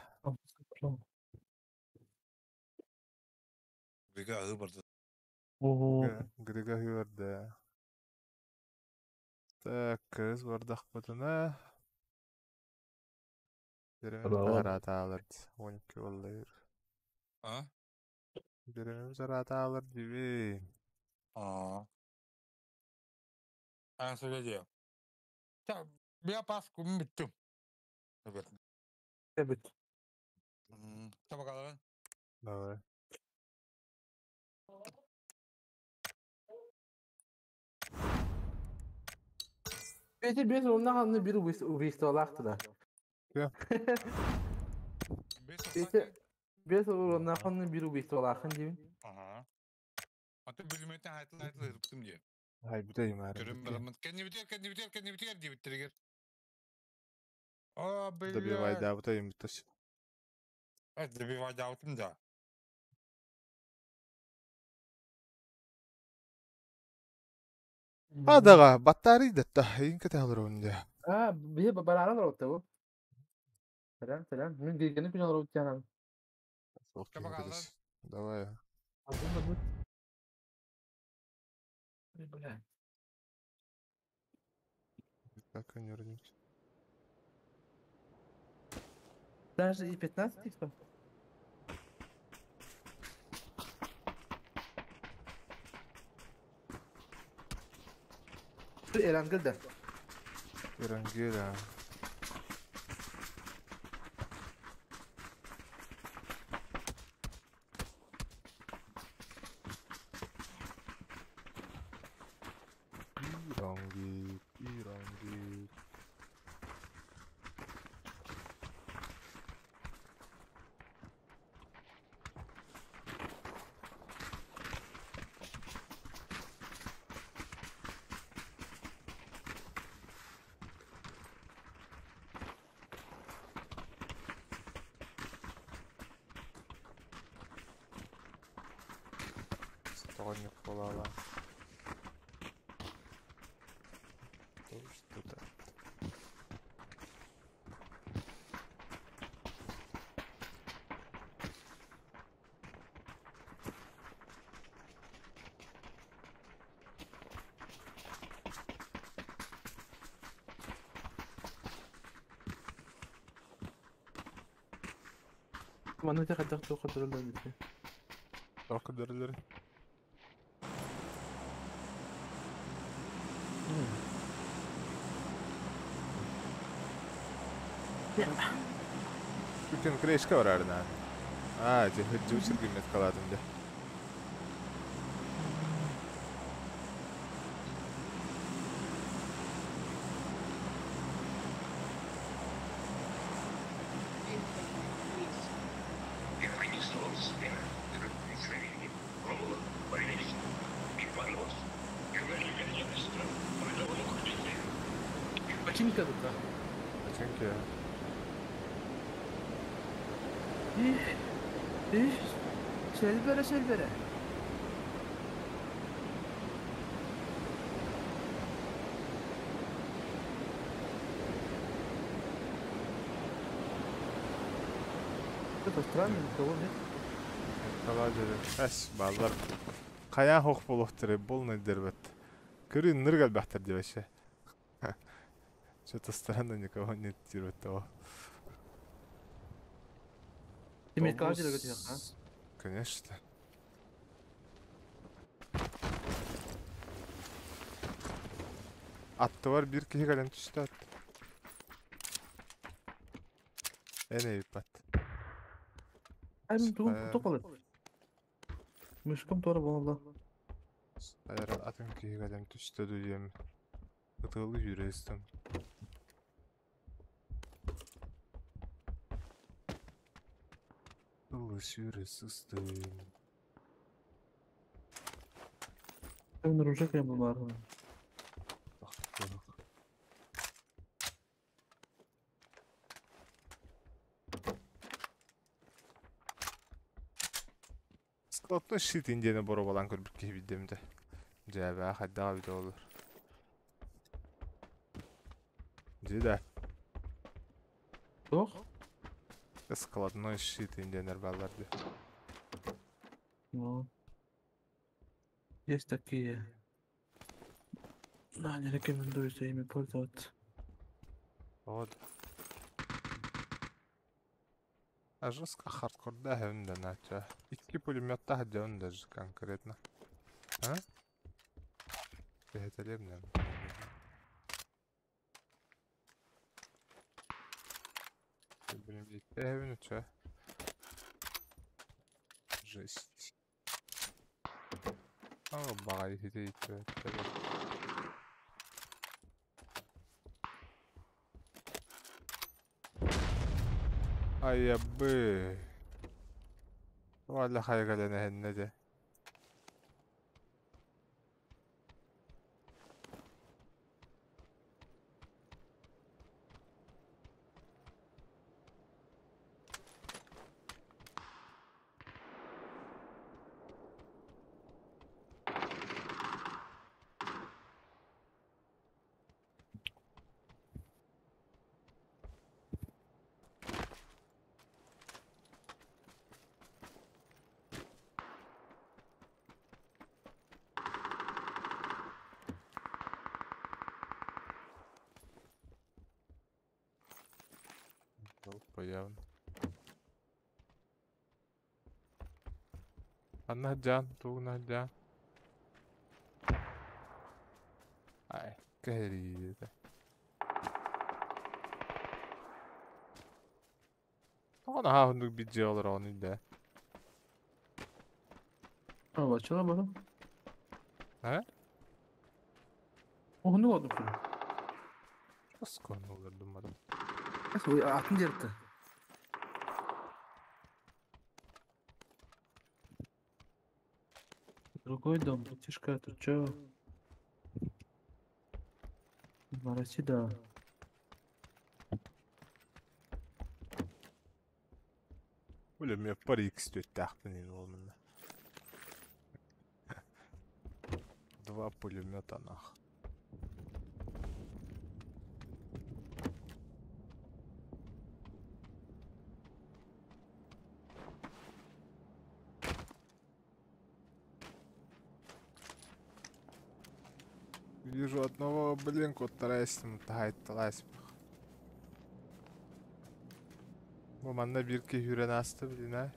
Брига выборды. Грига хүйерді. Так, кыз бардақ бұтына. Беремем зарата алырды. 12 олар. А? Беремем зарата алырды дебей. А söyledi. Ya bir pas kum bittim. Evet. Evet. Tabii bakalım. Давай. Bence biz ondan kanlı bir ubiste olaktı da. Bence biz ondan kanlı bir ubiste olaktı diyeyim. Aha. Hatta bölümete hayatlı hırptım diye. Hay büteyim ağrım. Görün beraber. Kendi biter diye bittirir. Aa Добивай, böyle. да, büteyim bitiş. Evet добивай davutım da. Адаға, баттары дәтті. Ең кәті алыр önce. Ha, bir beraber oldu bu. Selam. Ben gelgeni bir olur canım. Okey, Tabii kardeş. Давай. Aslında bu. Böyle. Как они вернемся? Даже и 15 типа. Şu Erangel de. Эрангеля. Иранги. Сторонник полала. Что-то. Маны да хадак то кадырлар бит. Только дөрелер. Bütün kreşke var ardından. Hıccı uçurgümlet kaladım da. Починка тут. Çünkü Selbere selbere. Это странно, никого нет. kalay dedi. Әс, балдар. Каян хоқ болуқтыры, бұл нәдер бәт. Көрі ныргал бәқтір деп әші. Что-то странно, никого нет дербет того. Ты мне каждый раз говоришь, а? Конечно. Atты var bir kişi kalem düştü at. Ene ip at. Ай, топалып. Мышкам тора болла. Ayar atın kişi kalem düştü duyayım. Itığlı yüreğistim. Itığlı yüreğistim. Ben ружек я был бар. Складтың шит индені бору балан көрбік кей бидемді. Жәбі қайдаға биде olur. Жида. Тох? Складтың шит инденер баларды. Ну. Есть такие. Да, не рекомендуется ими пользоваться. Вот. А жестко хардкорда хевнда нача. 2 пулеметта хадяун даже конкретно. А? Бехетелебнен. Блин, хевн ча. Жесть. О, багай хитейт. Ay be. Vallahi haygalene henne de. Опа, явно. Одна джан, тугна джан. Ай, кэрри. Ona ha hunduk bir olur onu da. А, бачала бара. He? О, ну ладно. Nasıl konu olurdum adam? Ой, атын жерді. Другой дом, братишка, ты чё? Мороси, да. Öyle para x4 tahtının olmalı. 2 пулемета нах. Вижу одного, блин, кот тарайся, тайт талась. Bu manda bir ki hüren astı biline.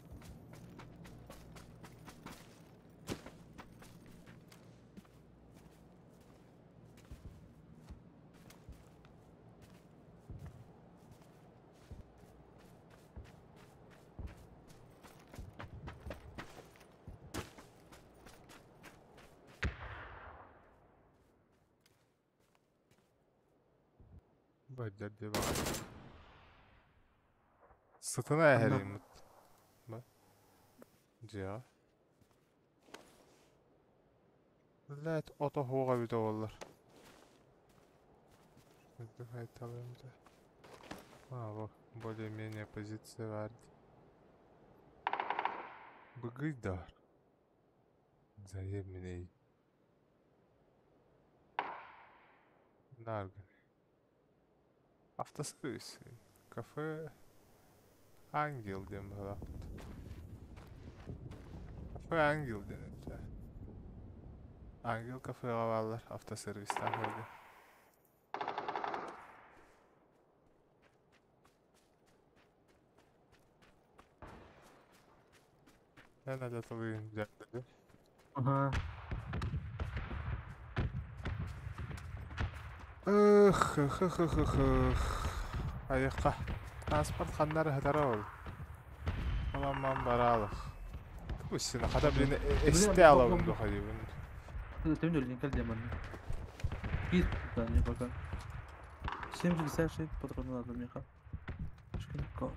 Böyle de var. Sıtına ehereyim. Bak. Ciha. Let oto hoğa bir de olur. Şimdi kayıtalım da. Ha bak. Более-менее позиция verdi. Bıgıydar. Zayeminey. Nargın. Haftası böylesi. Kafe... Hangi yıl diyeyim bana? Kafe hangi yıl diyeyim de. Hangi yıl kafeye havalar hafta servisten böyle. Ben adet alayım dedi. Aha. Ayıqa. Transport qanları hədara ol. Olamam baralıq. Bu sene hada birini este alalım da hadi bunu. Ты мне линк демон. Пит, да, не пока. 76 патронов надо мне, ха. Шкинко.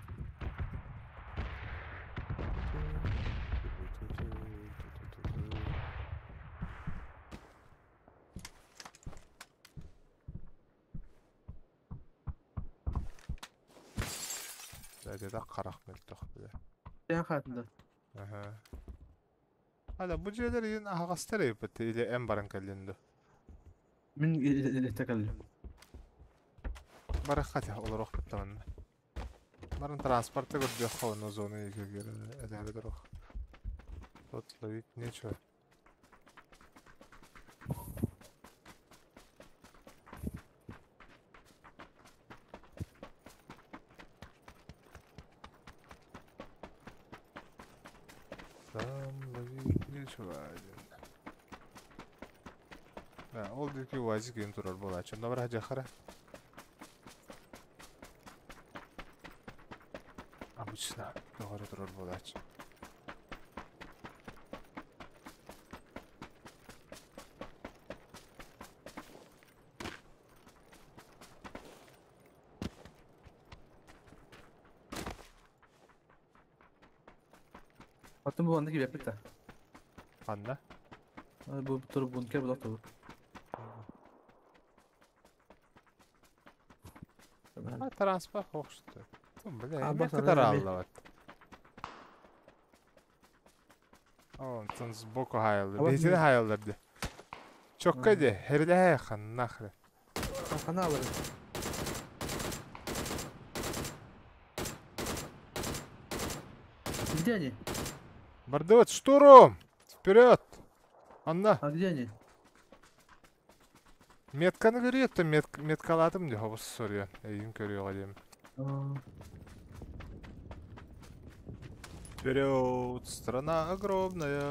Dedi de qaraq miltoq bile. Sen хатында. Aha. Hala bu cüceleri yine ağastara yapıtı ile en barın kalındı. Min يتكلم. Barakat ya olur ok bitti. Barın transporta gördüğü xavunu zonu ilgi göre edəbi duraq. Otlayıp ne çöl. Damlayıp ne çöl. Ha, oldu ki vacı gün durur bu açım. Da var hacı xara. Обычно doğru durur bu açım. Потом bu andaki replik de. Anla. Bu tur bunker bu da. Ha, transport hoştu. Bile Ha, ne bak kadar sana bir- ağlavat. O, sen zboku hayaldı. Ama Bezini bir- hayallardı. Çok Hı. kaydı. Herle yakın nahre. Kana alırım. Где они? Бардовать, штурм! Вперед! Anla. А где они? Metkani görüyor da metkaladım diye havası soruyor. Eyin görüyor alayım. Вперед! Страна огромная!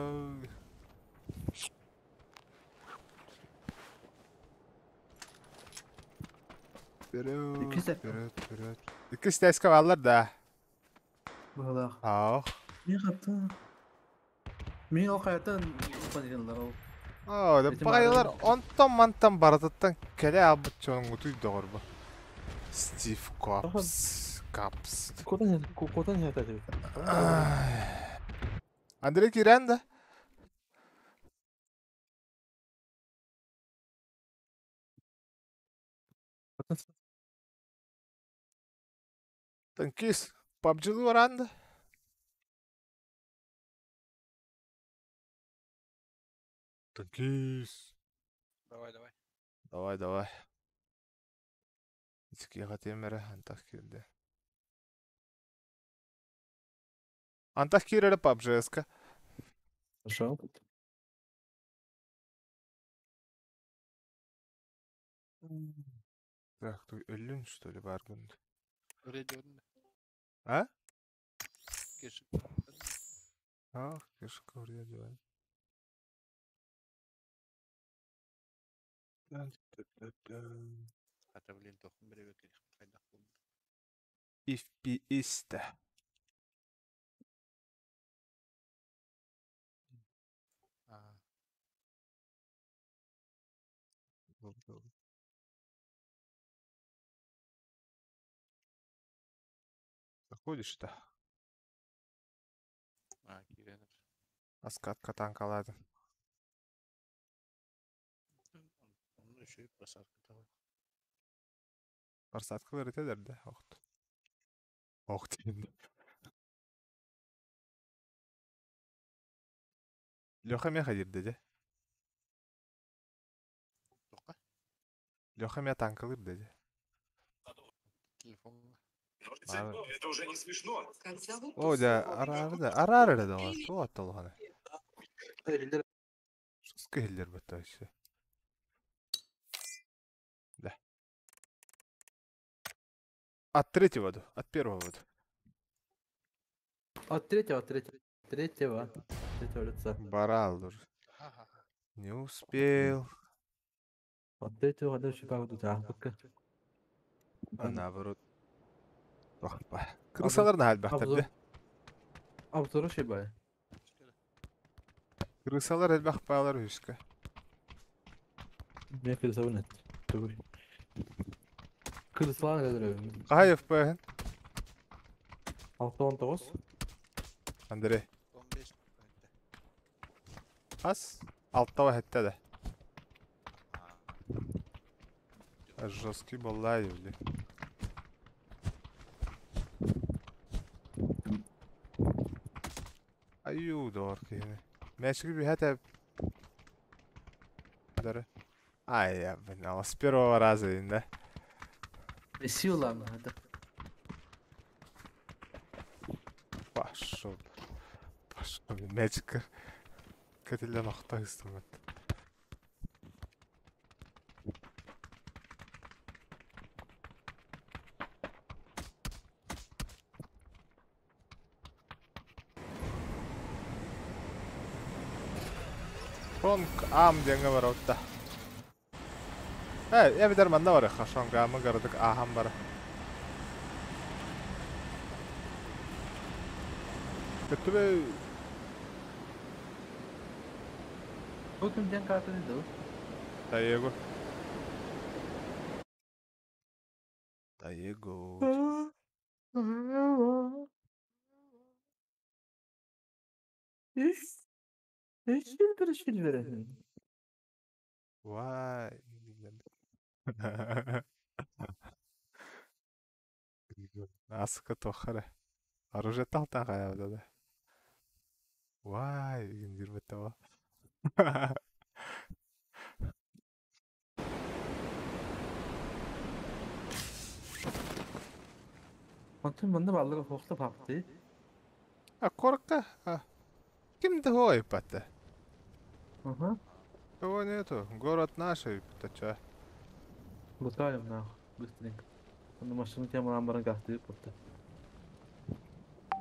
Вперед! İki dakika. Вперед! Вперед! İki stayska varlar da. Bağlar. Ah. Ne yaptın? Min o hayattan upanıyorlar o. Oh, da Bizim bayılar aramız- ondan mantan baratattan kele abut çoğun gutuydu doğru bu. Steve Caps. Kodan ne yapacak? Andrei giren de. Tankis. PUBG'lı var anda. Tankis. Давай. Давай. İçkiye katayım mere antak girdi. Antak girdi PUBG'ska. Хорошо. Так, ты ölün что ли баргунд? Öyle diyorum. Ha? Ах, кишка вроде давай. FPS'te. Заходишь-то. Аскат катан калады. Барсаткалар етедер де. Оқты. Оқты енді. Леха меха jirdi de. Леха меня танкалыр dedi. Это уже не смешно. О, да, арары да var. Tuo attolhane. Что скейлер бетайся. Да. От третьего воду, от первого воду. От третьего лица. Барал уже. Не успел. От третьего дальше как тут пока. А наоборот. Крысаларны әлбәттер де. Обзоры şey бай. Крысалар әлбәқ байлар үскі. Ne kırsa bu net. Tabii. Kırsa nedir öyle? Қайып бәйін. 6-19. Андрей. Ас. Алтта вәхетті де. Жесткий болла евли. Аю, дор кені. Мәшігі бі хәтә... Дары. Ай, я, блин, ала с первого раза енді. Силам hadi. Пошел. Пошел. Magic. Kötülen akta istemet. Son am denge var orada. Hey, ya bir derman da var ya. Son amı gördük. Aham var. Kötü be. Bugün den kartı neydi o? Diego. Diego. Hiç bir şey verelim. Vay. Асыка тохара. Оружие талтан каябда да. Вай, индир бетава. Потом bunda balları hoşta baktı. А корка? Ким-то ой пата. Aha. Кого нету? Город наш, патача. Bakalım na. Bıstırın. Bunda maşının temadan bana kalktı. Burada.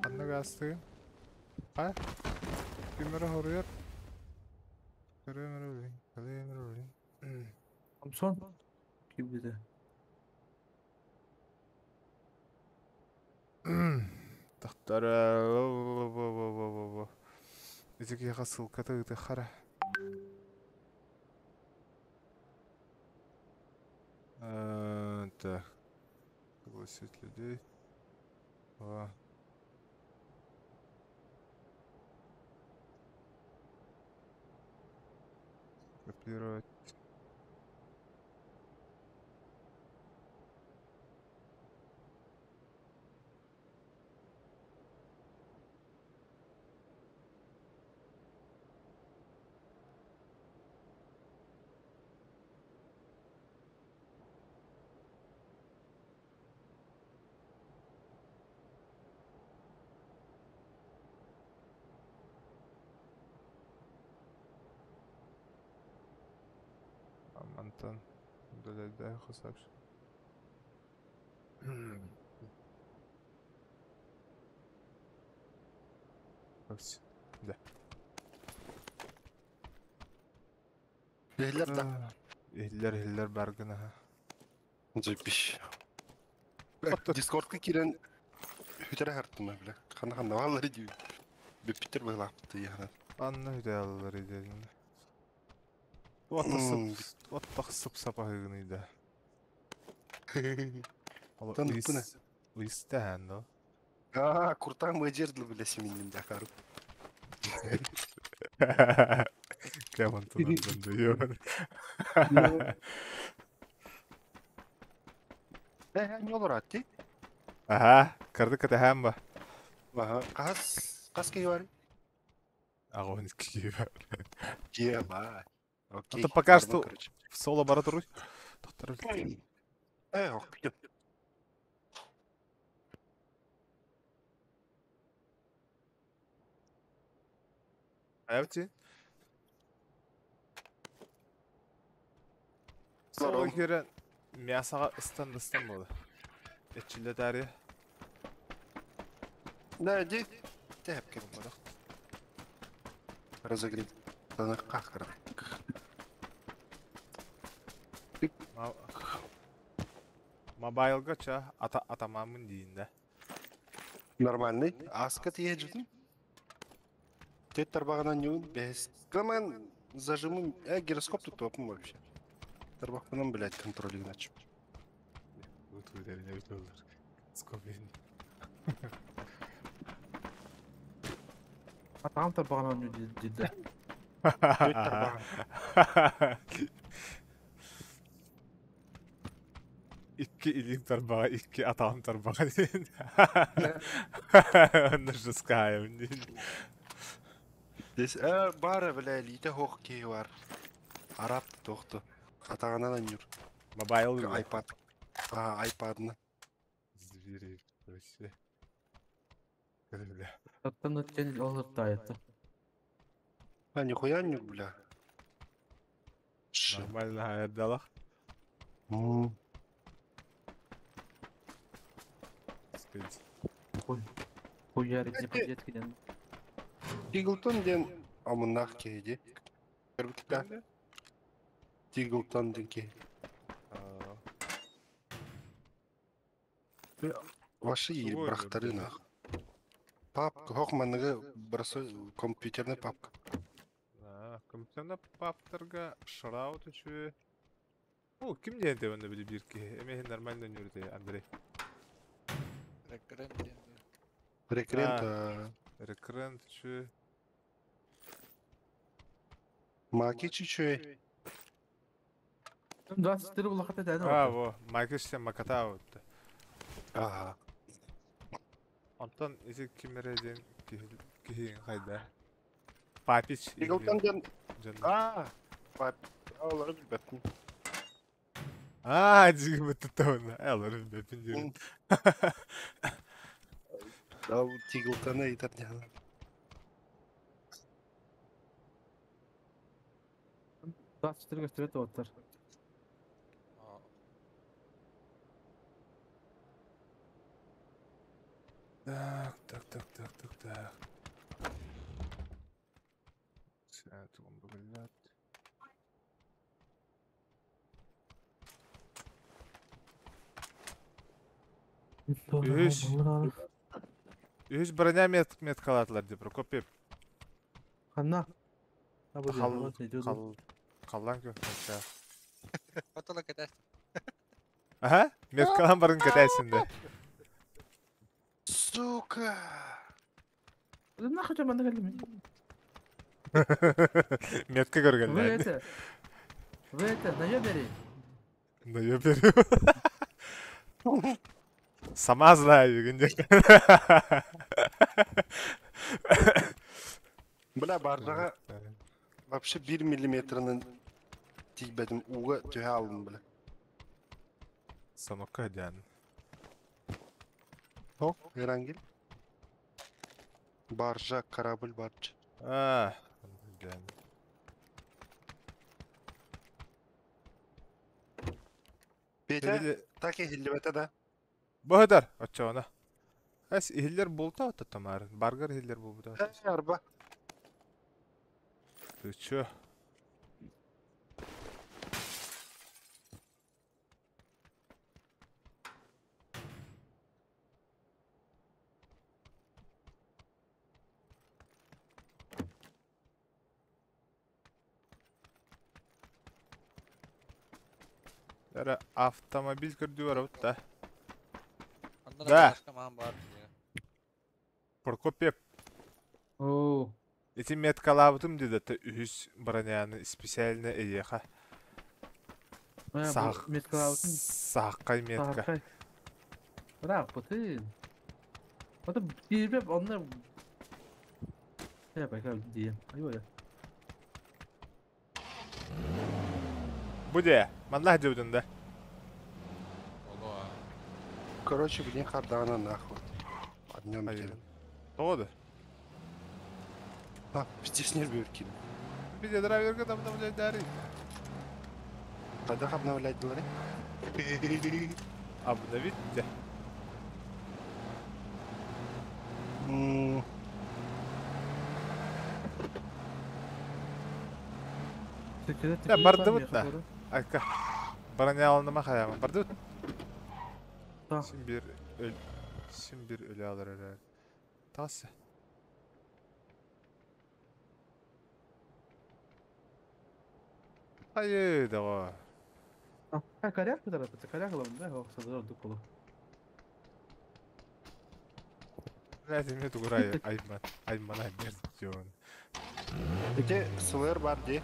Anna gastı. Ha? Kimere horuyor? Kalemere. Son. Gibi de. Тахтара. Эти ссылка ты хара. Так. Пригласить людей. Копировать. Амантан. Удаляй сообщение. Hepsi. Ehler da. Ehiller bargına ha. Zöpüş. Discord'a giren hütere harttım öyle. Kanı vallahi diyor. Bir Peter böyle yaptı yani. Anna hüdayalılar edelim. Hmm. Otta sıp sapa hıgınıydı. Ola Tanıdık bu ne? Uyis tähän o. Aa, kurtan mıcırdı bile simindim yakarım. Käman tunandan duyuyor. Ne olur attı? Aha, kardık tähän ba. Aha, kas ki var? Ağın iski gibi. Yeah, bye. Okey. Ата пока pardon, что короче. соло бара туруй. Доктор Окей. Ayavti. Соло Здорово. кире мясаға ыстан болды. Etçille tarihi. Да, иди. Тяпки. Разогрей. Она кахара. Mobile'ga ça atamamın deyinde. Нормальный. Аска ежетін. Тет тарбағынан неуін бәс. Каман зажимым. Гироскоп тут топым вообще. Тарбақпынан, блядь, контроль иначе. Вот ударение $1. Скобин. Атам тарбағанан дейді. Тет тарбаған. İki ilim tarbağa, iki atağım tarbağa deyin. Onlar жеская değil. Здесь, бара, бля, лите хохкей var. Араб тоқты. Атағанан анюр. Mobile iPad. iPad'ını. Звери вообще. Бля. Таттан өткен олар дайыты. Нихуя не, бля. Нормально hayatdalar. Сказать. Хуярик не подеткіден. Тиглтон ден амынақ кейде. Көрбікті. Тиглтон ден кей. Ваши ери Свой брахтары выбор. нах. Папка, хоқманыға бірісі компьютерный папка. Компьютерна паптарға шыраут үші. О, кім дейінде онда білі біркі? Емейін нормально нүрді, Андрей. Рекрент, Рекрент үші. маки чуть-чуть. 24 бұлақат әдәні Во, Майкл ішсен маката өтті. Ага. Онтан есі кемереден кейін қайда. Папич. Тиглтон ден, Жан- пап, олары білбәттім. Жигі бұтты тауына. Әлірі бәпін жүрін. Дау Тиглтоны етер ден. 24 gösteriyor otlar. Так. Сейчас он выглядит. Үз броня меткалатылар деп, Прокопьев. Қанна? Қал... Қаллан көмекші. Ага, меткалан барын кәтәсінде. Сука! Нахуй тебя манда келдім. Метка көрген. Вы это, на ёбери. На ёбери. Сама знаю, гінде. Бля, баржаға вообще 1 миллиметрінің тейбәдім уға төе алдым, бля. Санокка дән. О, Эрангел. Баржа, корабль, баржа. Дән. Петя, так и хиллибәті да. Бұғыдар, отчауына. Әс ихиллер болта отта тамар. Баргар ихиллер болбута. Арба. Чё? Яра автомобиль көрдү бар да. Да. Прокопьев. О, Эти меткалабытым деді та үхіс броняны специально эйеха. Сақ. Саққай метка. Саққай. Бірақ бұтын. Бұтын бейбеп, онны... Бәкәл дейін. Айой. Буде, манлах деудін да. Короче, мне хардана нахуй. Однем деле. Тоғыды. А, здесь не бюркин. Биде драйверға да обновлять дәрі. Когда обновлять дары? Обновить де. Я барды бұтна. Айка. Броня алыныма қаяма. Барды бұт. Сен бір өлі алыр әрі. Тасы. Айы дава. Коряк бұдар апыты, коряк алабын да, оқсады ордық болу. Ләзіме тұғыр аймана берді жауын. Эти СВР бар де.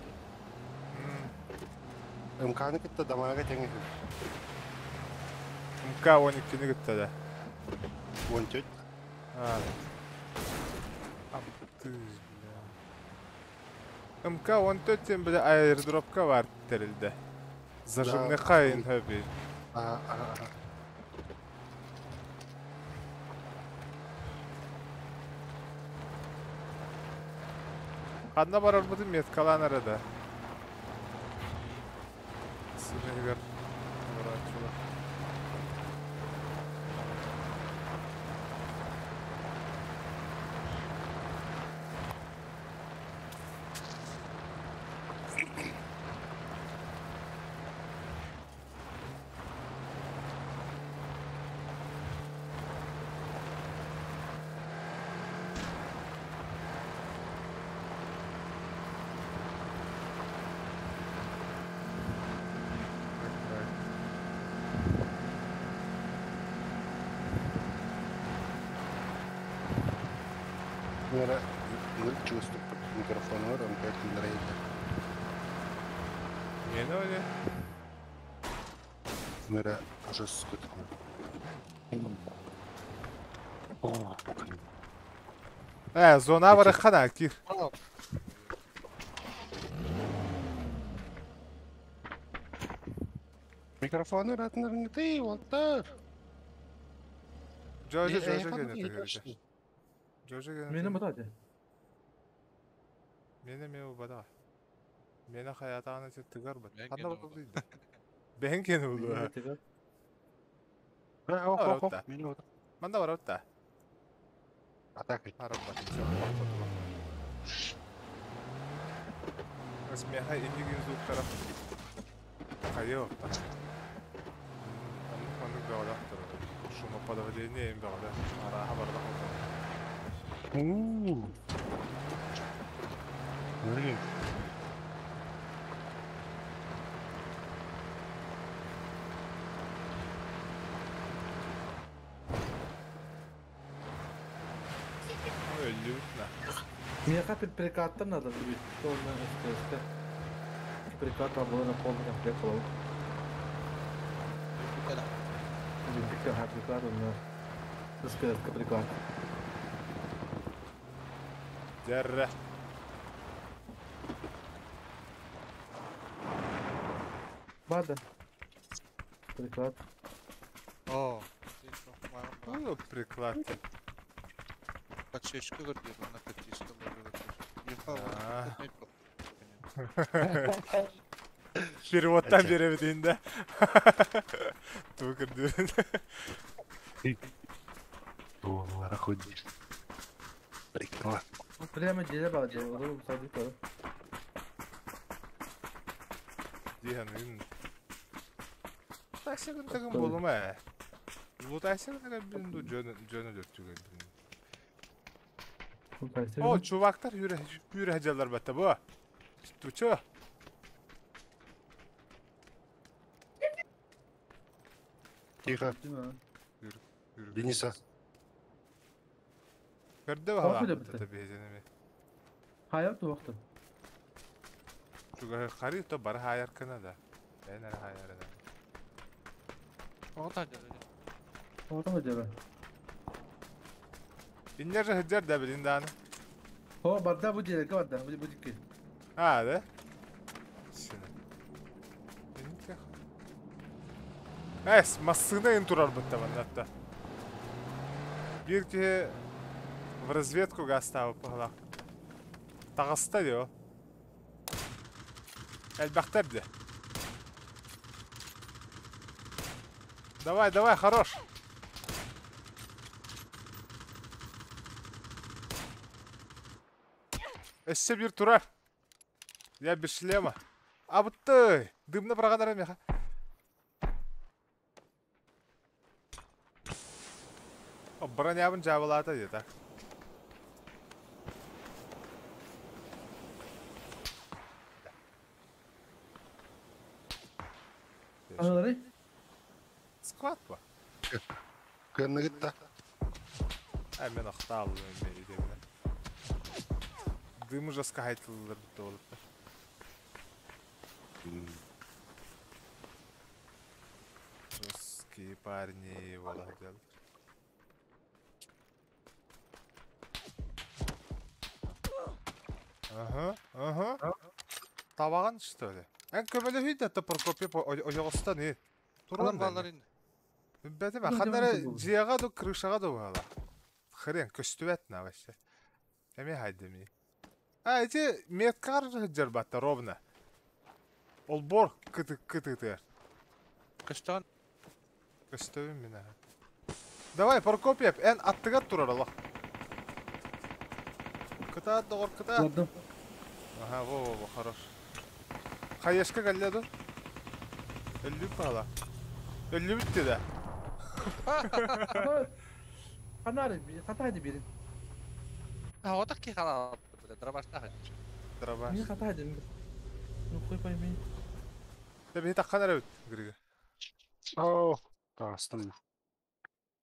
МК-ны кітті дамаға теңі. МК 12-ні күтті да. 14. МК 14-тен білі аэрдропқа бар тәрілді. Зажымны қайын хөбі. Қадна барар бұды меткалан арада. Сынығыр. Мера чувствую микрофон ором, поэтому нравится. Мені öyle. Мера уже скутку. Зона var қана кир. Микрофон оратынырың ты, Волтар. Жожа келеді. Жожа келеді. Мені бұда де. Мені бада. Мені хаятағына сен тігар бұд. Қанда бұд дейді. Бән кені бұлы. Манда бар өтті. Атакай. Арабба. Смеха индеген звук тарап. Қайы өтті. Оның бағалақ тұрады. Шума подавление им бағалақ. Араға бардақ олды. Нұрген. Öldü ütna. Мне капель прикатта надо будет. Что на СТС? Прикатта было на полный комплект лоу. Бикка ха прикатта на СТС прикатта. Дерре. Бада. Приклад. О, Ну, приклад. подсечка гордит, на катишка Переводтан беремедейін да. Ту кірді. Проходи. Прикольно. Прямо дере бар же. Olur sadık var. Диһанын. Тасыгын тагын болума. Бу тасыгын бин ду жөнө дөттүгө. Bu kayseri. О, чувактар юре хажалар батта бу. Тучу. Тихо. Değil mi? Дениса. Көрдө Korku бала. da bitti. Tabii jenemi. Hayat vakti. Чуга хари то бар хаяр канада. Энер хаяр да. Ота жер. Orada mı acaba? Иннер же хаджар да билин дан. O barda bu diye vardı. Bu dikkat. Ha да. Şuna. Энтех. Эс, массына ин турар баттаман натта. Бирки в разведку гастау пахла. Тагыста дио. Элбахтар де. Давай, давай, хорош. Эссе бир турар. Я без шлема. А вот ты, дымна прогадар меха. Бронябын жабылата де так. Anıları? Сквад ба. Кырны гитта. Мен ақталып мен идемін. Дымы жасқа айтылылыр бітті болып. Жесткие парни владел. Ага. Табаған что ли? Көмелі хүйді әтті Прокопьев ойығыста не? Туран баларын. Бәтім, қандары жияға ду, крышаға ду бағала. Хрен, көсту әтіна вообще. Әме хайды ми. Эти меткар жыр батта ровно. Ол бор кыты-кыты. Кыштан. Көстуім мен аға. Давай, Прокопьев, ән аттыға тұрар Allah. Кыта, доғыр кыта. Gördüm. Ага, во, хорош. Қайешка кәлледі? Өлі бағала. Өлі бітті да. Hataydı biri. Ha o da ki hala böyle dramashta hadi. Драбаш. Niye hataydı? Ну, хуй пойми. Тебе таққан әрі өт, Грига. О, тастым.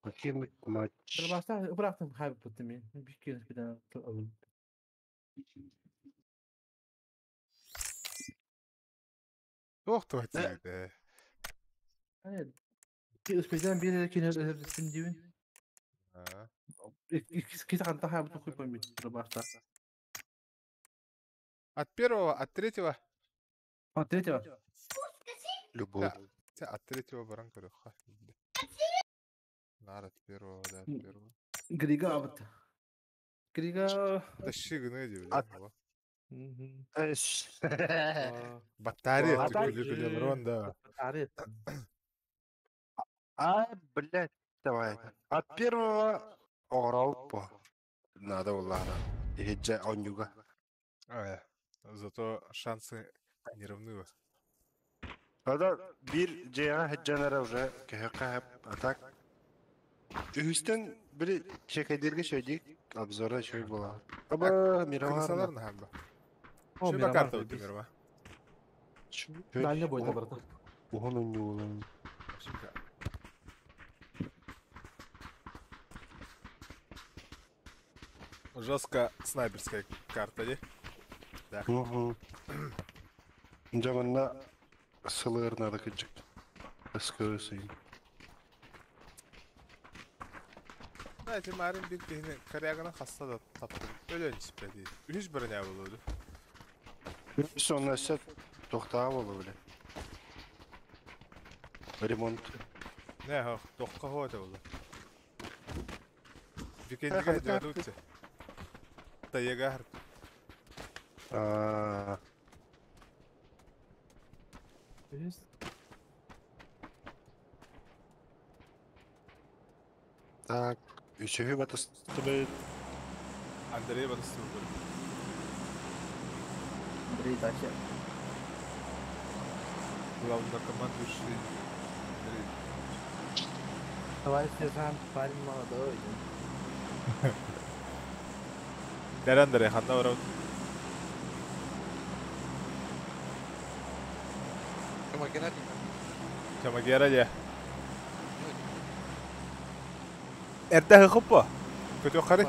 Bakayım maç. Başta bıraktım kaybı tuttum. Bir kere bir tane aldım. Ох, той тегді. Hani ıspeden bir yere kenara öğretim diyorsun. İki tane daha yaptım хуй пойми. Başta. От первого, от третьего. От третьего. Любовь. От третьего баран көрі. Нар от первого, да, от первого. Грига абыт. Грига... Тащи гыны деп. Эш. Батарея Батарея. түгілі да. Арет. А, блядь, давай. От первого орал по. Надо улана. Хеджа онюга. Зато шансы не равны. Ада bir Ceyhan heccanara уже kehkahep atak. Üstten bir şekilde söyledik. Обзорда şöyle була. Аба Кырсалар мировар. нахамба. O Şu Miramar карта dedi. өтті мирма. Дальний бой набрати. Угон онюга. Жестко снайперская карта, не? Да. Угу. Жаманна сылыр надо кычык. Ыскырысың. Знаете, Марин bir kehine kariyagına hasta da taptım. Öyle önce değil. Hiç bir ne olurdu. Sonra set toxtağı olur öyle. Ремонт. Ne ha, dokka hava da olur. Bir kendine diyordu ki. Tayagar. Aa, Biz так. Üçühü batıstıbı. Андрей батысты көріп. Андрей Дача. Главный командующий. Товарищ сержант, парень молодой. Дәрі Андрей, қанда барау? Cuma kira di Чама гера де. Әрді хықып ба? Көте қары?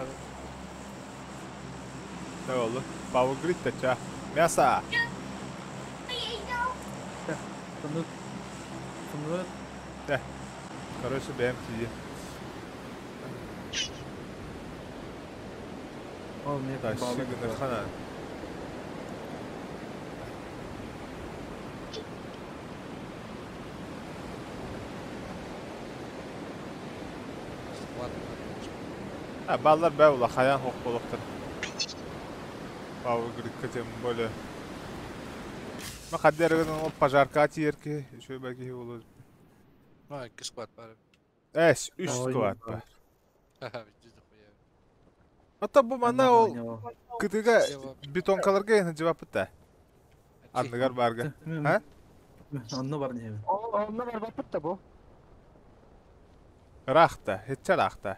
Ne oldu? Power Grid de ça. Мясо! Фанут. Фанут. Короче, BMT. О, мне Да, попало. щигнер хана. Баллар бәу ла хаян хоқ болуқтыр. Power Grid кетем бөлі. Ма қаддерігінің ол пожарка тиерки. Шөй бәкі олы. No, iki squad var. Әш, 3 Ой, сквад бар. Haha, biz de koyuyor. Ата бұл мана ол кытыға Cevap. бетонкаларға ені жауап бітті. Андығар барға. Ha? Онны бар не? Onlar var batı bu. Рақта, хетча рақта.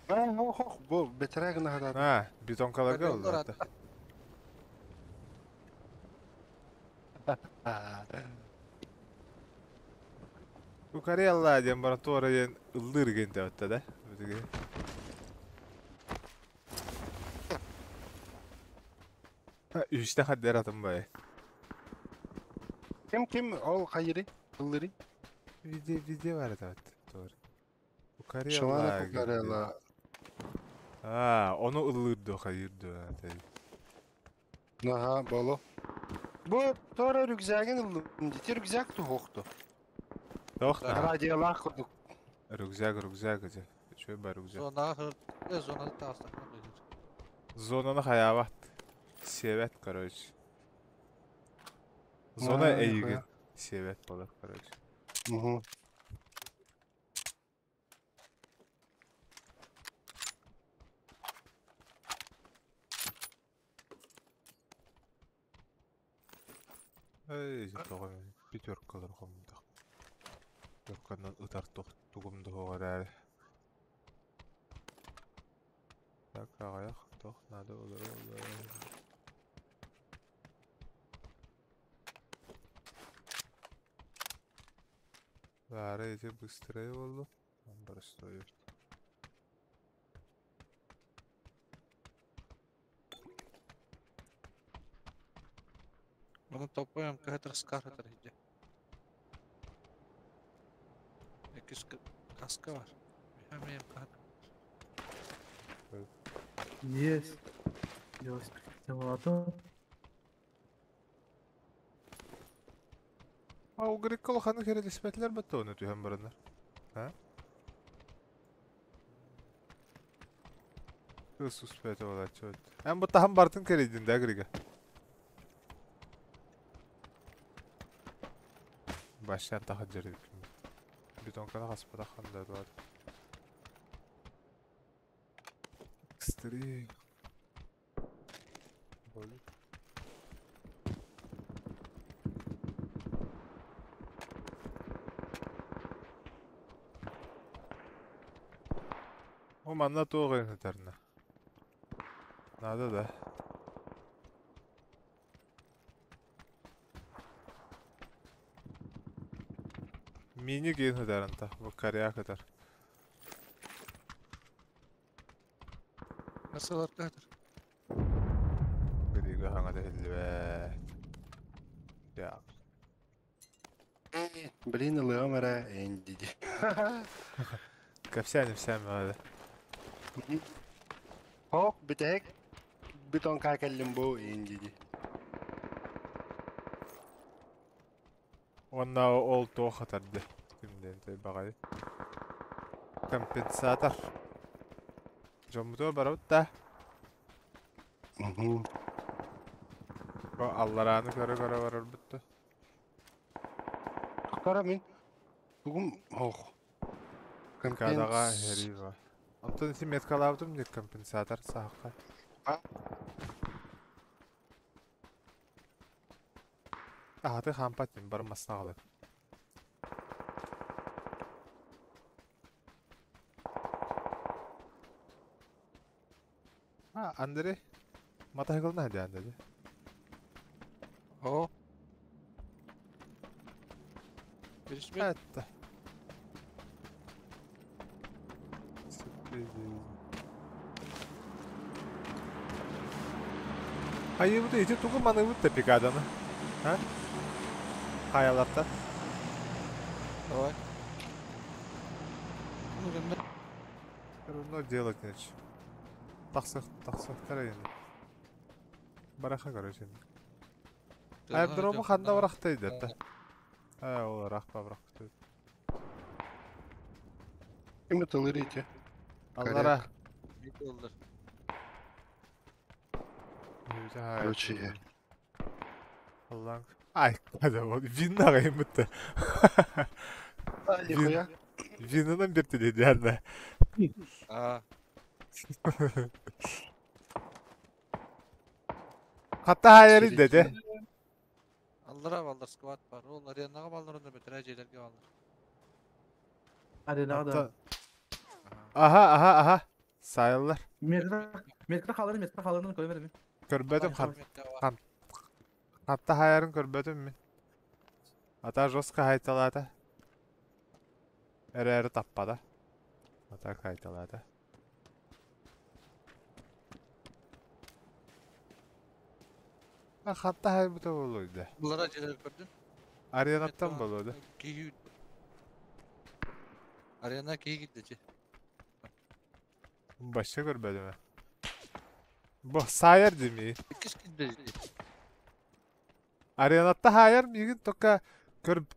Hoh bu beterek ne kadar. Ha, betonkаларға ол Yollar рақта. Bu Kariyallar diyen bana tuğra diyen ıldır gente ötte de. Öteki. Ha, üçte hadi yaratım bay. Kim ol hayırı? Ilları. Video var evet. Doğru. Bu Şu Kariyallar. an Karela. Ha, onu ıllırdı hayırdı. Aha bolu. Bu sonra rükzagın ıldım. Ciddi rükzak da hoktu. Doğru. Radyolar kurduk. Rükzak. Şöyle bir rükzak. Zona hır. Zona da tavsiye edilir. Zonanı hayavat. Sevet короче. Zona Ha, eğigin. ha. Sevet balık короче. Hı. Эй, тоҕо пятеркалар хомдак. Пятерканан ытар тугумду хоғар. Так, ағаяқ, тоқ, надо олар. Бары эти быстрее oldu. Он простой. Bunu toplayalım ki heter skar heter hidi. Kaska var. Hem kahat. Есть. Велосипед молоток. Ау, греккол ханы керелеспетлер бітті оны түйен барынар. Кыз успеті ола чөт. Әм бұтта хам бартын керейдін да греге. Baştan daha cerdik. Betonkana haspada xanda var. Kıstırı. Böyle. O manna doğru yeterli. Nada da. Mini game kadar anta. Bu karıya kadar. Nasıl arkadaşlar? Gri hanga da helve. Ya. Блин, ылыгамара эндиди. Kapsayım hadi. Hok bitek. Beton kakellim bu endi. Onda ol to xatardı. Kimden de bagay. Kompensator. Jombutor barutta. O Allah'ını göre var bitti. Kara min. Bugün hok. Kadaga heriva. Антон isi metkalaabdım diye kompensator sağqa. Ahati hampatin barmasına qalır. Ha, Andrei. Мотоциклны hadi dedi. О. Пересмет. Evet. Hayır bu da iyice tuğu manıvı da pek adamı. Ha? Hayallatta. Давай. Ну, ребят, Равно делать нечего. Тақсық тарайын. Бараха, короче. Аэродромы қанда барақтайды, да? Ол рақпа күтеді. Кімді тылырите? Аллара. не доллар. Короче, Allah'ım. Ay, hadi o. Vin'in ağayım bitti. нихуя. Vin'inin bir dedi yani. А, Hatta hayali dedi. аллара балдар сквад бар. Ол аренаға балдар да бітір әжелерге балдар. Hadi ne kadar. Hatta... Aha. Sayılır. Metre kalırını koymadım. Körbedim Форметте hatta hayarın körbedim mi? Hatta Joska haytaladı. Eri tappada. Hatta haytaladı. Hatta haybuta oluydu. Бұлар әжелер көрдің? Arenattan boluydu. Arena keyif gitti. Başka görmedim ben. Bu sayar değil mi? İkiz gitti. Arenatta hayar mı? Yigin toka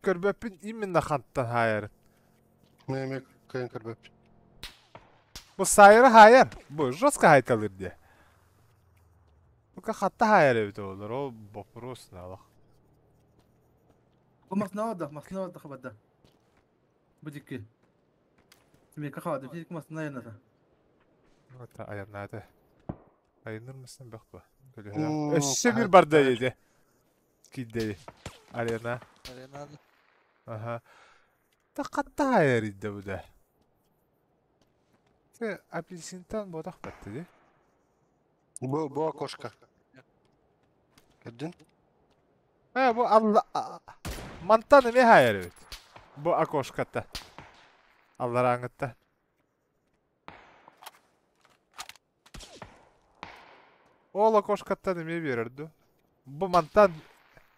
körbepin iminna kanttan hayar. Mehmet kayın kırbep. Bu sayarı hayar. Bu Joska haytalır diye. Bu hatta hayar evde olur. O bokurusuna bak. Bu masna vardı kabada. Bu dikki. Metre kaldı. Fizik masna yanına. Hatta ayarladı. Ayınır mısın bak bu. Oo, Eşe bir evet, bardağı evet. yedi. Gideyi. Arena. Arena Aha. Da hatta hayar idi bu da. Sen apelsinten bodak battı diye. Bu окошко. Gördün? Ha bu Allah... Mantanı ne hayal evet. Bu akoşkatta. Allah rahmetle. O akoşkatta ne mi verirdi? Bu mantan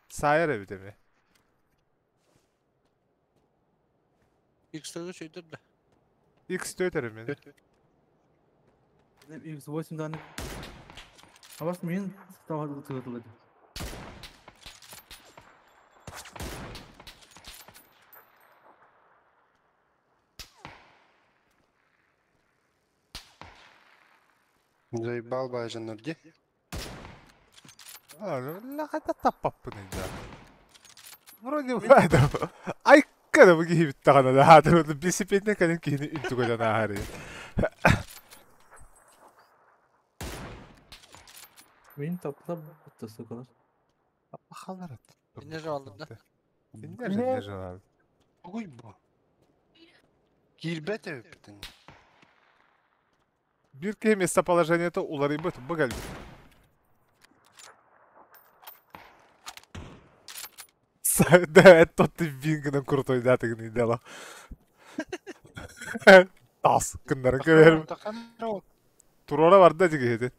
sayar evi mi? X-Tag'ı şeydir de. X öterim yani. Benim X8 tane. Havas mıyın? Tava tığırtıldı. Заебал байжанlar где? La kadar tapap bunu ya. Вроде бы это. Ай, когда вы гибит так надо, а то бисипетне когда кини интуга на хари. Benim tapla tutası kadar. Ахалар. Ne aldın da? Ne жалал? Ой, bu. Гильбет öptün. Bir kere местоположение-то уларибы быгаль. Да, тот ты Вингном крутой, да, ты не дела. Тас, кындарын көверім. Турора var da cigeydi.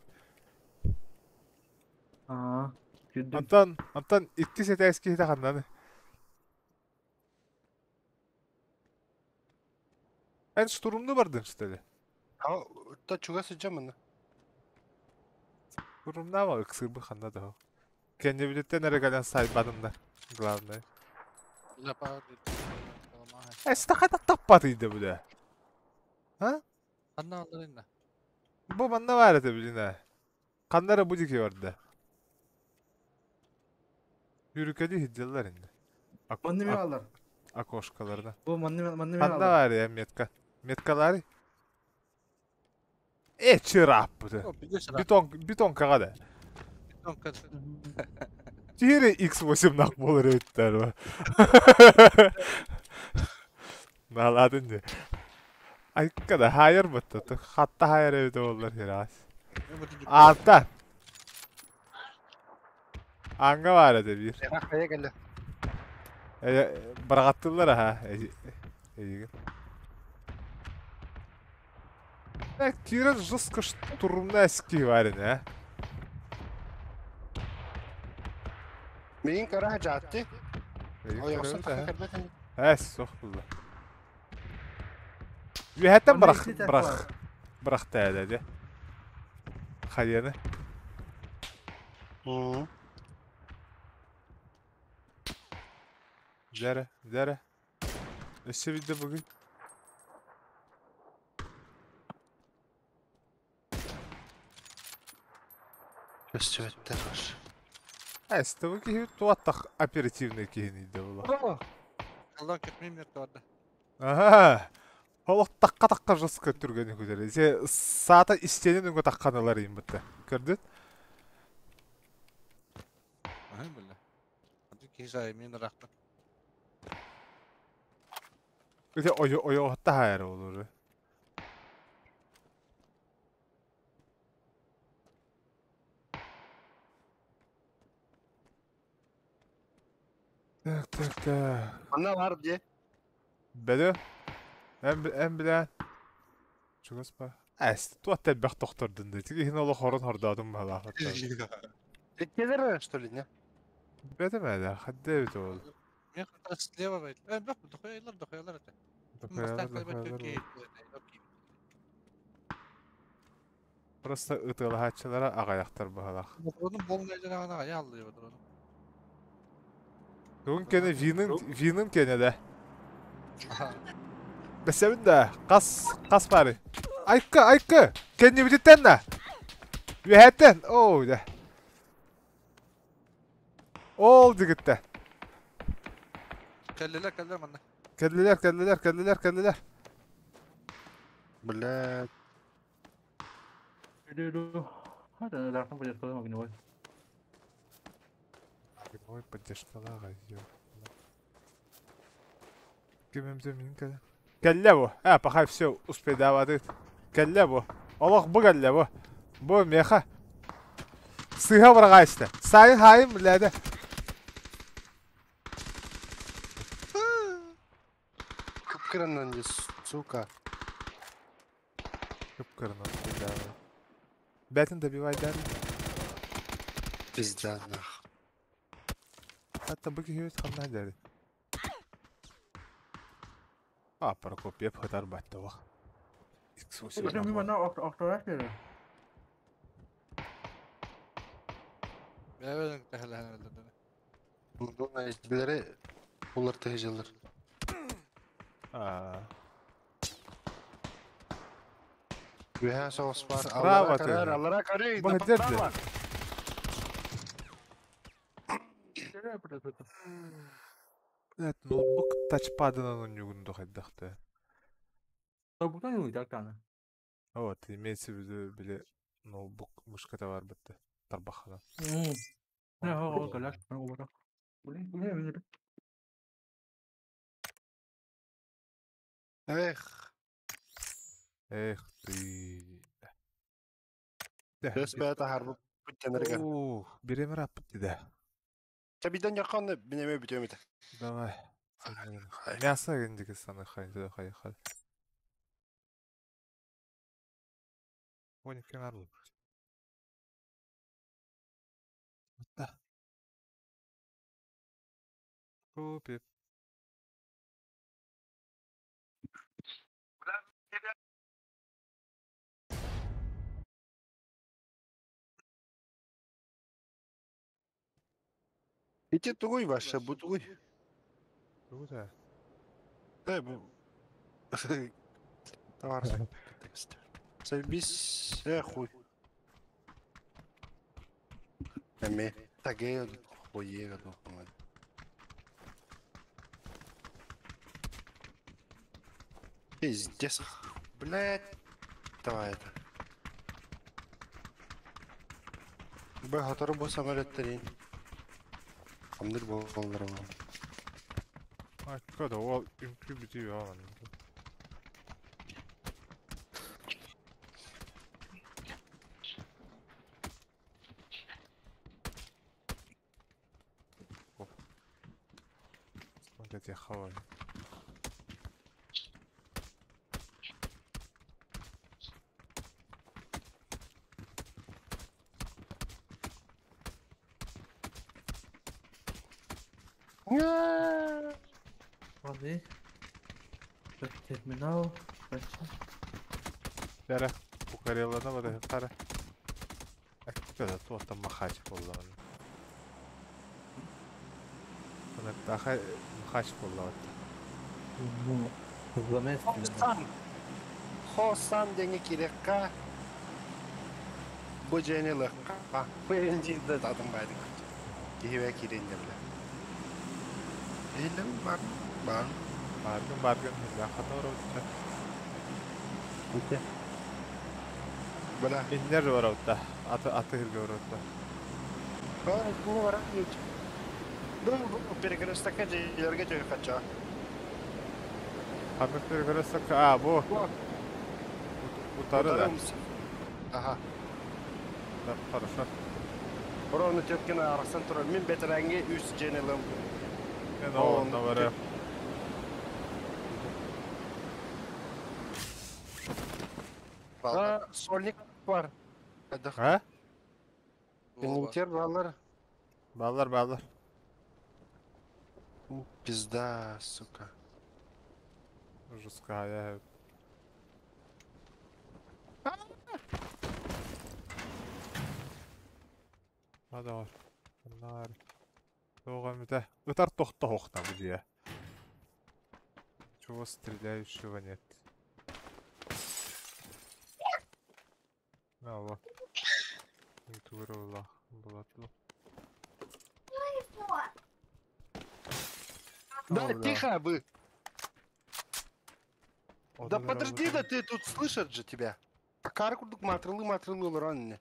Aa. Güldüm. Antan itti sete eski hita kandanı. En sturumlu vardın işte. Ha, da çuga sıcam onu. Sturumlu ama ıksır bu kanda da o. Kendi bilette nere gelen saymadınlar. Главное. Lapa. Esta kadar tapmadıydı bu da. Ha? Anna alırın da. Bu bana var ya tabii ne? Kanlara bu diki vardı. Yürükedi hidyalar indi. Manni mi alır? Akoşkalarına. Bu manni mi Kanda alır? var ya metka. Metkaları. чырап бұды. Бетон қағады. Тері X8 нақ болыр өттер ба. Наладын де. Айққада хайыр бұтты. Қатта хайыр өйді олар херас. Алта. Аңға бар әді бір. Қая келі. Бірағаттылар ха. Кирен жысқыш тұрымна әскі барын, ә? Менің кара жатты. Oyoksa takı kırmadın. Sok buldu. Yühətten bırak da dedi. Xaliyanı. Zərə. Ösə bildi bugün. Köstüvetler var. Әсті бұл кейі туаттақ оперативный кейінейді бұл. Allah kötmeyim nerede vardı. Аха. Ол таққа жысқы түргені көдері. Саата істенен үңгі таққанылар ең бұтты. Көрдің? Ahim böyle. Hadi ki saymayın rahatla. Өте ойоғытта хайыры olur. Tak. Bana var diye. Beni? En bilen. Çıgız ba. Tuat bak doktordun da. Tiki hina ola horun hordadım bala. Etkeler что ли, не? Bedim eder. Hadde evde oldu. Мне как-то слева бait. Бak дохуялар это. Просто ытылы хатчылара ағаяқтар бағалақ. Onun bolmayacağına ana ayağlıyor onu. Бүгін кені винын кені де. Бәсәбін де, қас бары. Айқы, кені бітеттен де. Үйәттен, оу де. Ол дегітті. Kelleler bana. Келділер. Блядь. Иду. Ada langsung punya sekolah makin awal. Ой, поддержкалаға ё. Кемемзе мен кәлі. Кәлі бұ. Пахай все успедавады. Кәлі бұ. Олық бұ кәлі бұ. Бұ меха. Сыға бұрға істі. Сайын хайым біләді. Кыпкырынан де, сука. Кыпкырынан біләді. Бәтін добивайдар. Пизда, нах. Hatta bu gibi tamam derdi. Прокоп yap kadar battı bak. Udah gimana oktober ya? Evet, herhalde. Bunun izleri bunlar tehceler. Ve sos var. Allah'a karı. Bu derdi. Evet, ноутбук тачпадынан ойнауды қайдақты. Ноутбуктан ойнайды таны. Вот, имеется в виду біле ноутбук мышката бар бітті. Тарбақадан. Галяш, обара. Блин. Эх, ты. Без бәті харбы бүттенерге. Биремер аппыт деді. Табидан яқанды бінеме бүтемеді. Давай. Мясо гендеге саны қайды. Оник кемарлы. Да. Купип. Ити тугуй ваше, бу тугуй. Куда? Bu. Товар. Заебись, хуй. Эми, таге хуега дохман. Пиздец. Блядь. Давай это. Бе хатары бу самолеттерин. Хамдыр болдыр ала. Hakikaten o üмкü bitiyor ya. Смотрите, хавай. Hadi. Terminal. Kaçın. Dere, bu karyalarına bak da kara. Hakikaten tuğattan makaçık oldu bana. Bana daha makaçık oldu hatta. Bu hızlama eskiden. Хосан. Хосан деңе керекка. Бу женелыкка. Бу энжинде адым байды. Кебе киренде биле. Элем бар. Бар. Bargın, ya kadar oldu. Bitti. Бля. İnler var orada. Atı hırgı var orada. Ха, bu var hiç. Bu перекрестка жерге жөө кача. Hamletleri görürsek, bu. Bu tarı da. Ага. Хорошо. Бұрауны төткен арақсан тұрар. Мен бетерәңге үс женелім. Ben oğluna varım. Сольник бар. Ha? Инвентер балар. Bağlar. Пизда, сука. Жесткая. Hadi var. Bunlar. Doğan bir de. Öter tohta hoğna bu diye. Чего стреляющего нет? Вот. Интуировала. Была тут. Да, тихо вы. O Да da подожди, работает. да ты тут слышат же тебя. Кар курдук матрылы ранне.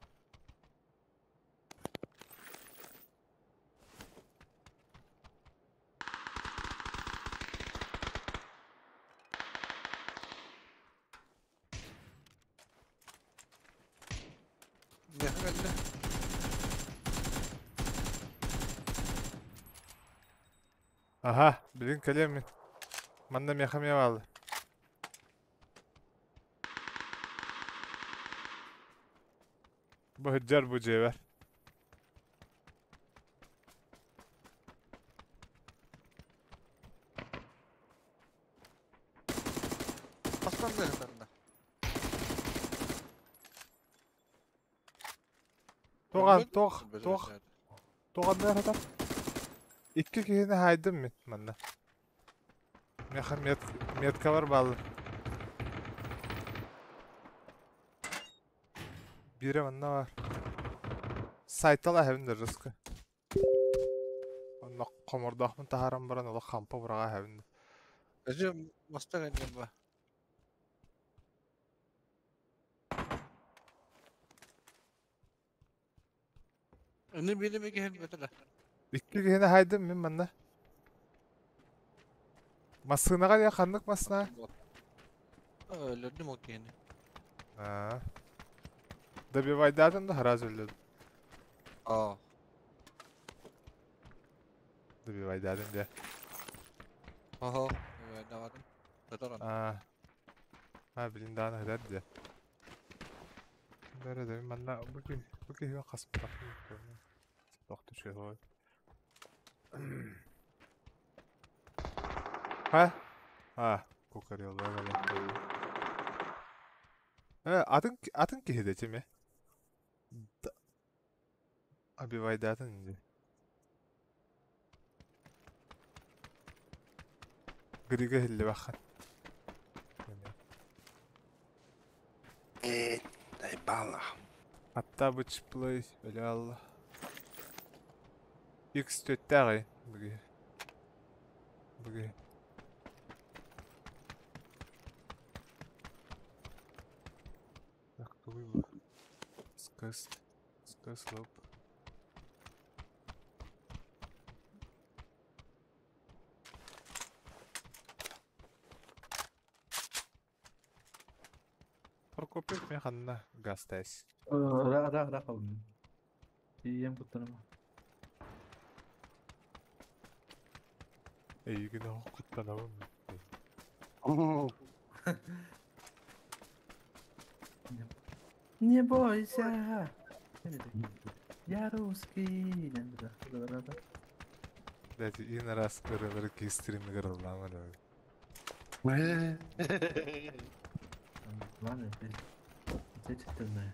Ne geldi? Aha, bilin kalemi. Mandam yakamaya bağlı. Bu hıccar böceği ver. Aslan da yanında. Toğan, Öldü. Böyle toğ. şeyler. Toğan nerede? İki kişini haydım mı bana? Mekam metka var bağlı. Biri bana var. Saytala hevinde rızkı. Onda komordağımın taharam baran ola kampa burağa hevinde. Acı masta geldi bu. Ne bileyim ki hem böyle. İki kişini haydım mı bana? Masığına kadar yakanlık masına. Öyle ne mok yani. Ha. Da bir vaydadım da haraz öldü. Aa. Da bir vaydadım diye. Aha. Evet ne vardı? Neden? Ha bilindan eder diye. Nerede bana bu ki kasım takım. Baktı şey var. Ha, kokar yollar var. Adın ki hedeci mi? Abi vaydatın ince. Griga hilli bakın. Дай Hatta bu çıplay öyle Allah. X tötte ağay. Bugün. Так, вы скаст, скаслоп. Прокопьев мен ханна гастайс. Ра қалдым. Ем құттырма. Эйген о куттанабым. Не бойся. Я русский. Да. Дәти ин раз кырылыр кестерин кырылмамын. Ладно, зачеттерме.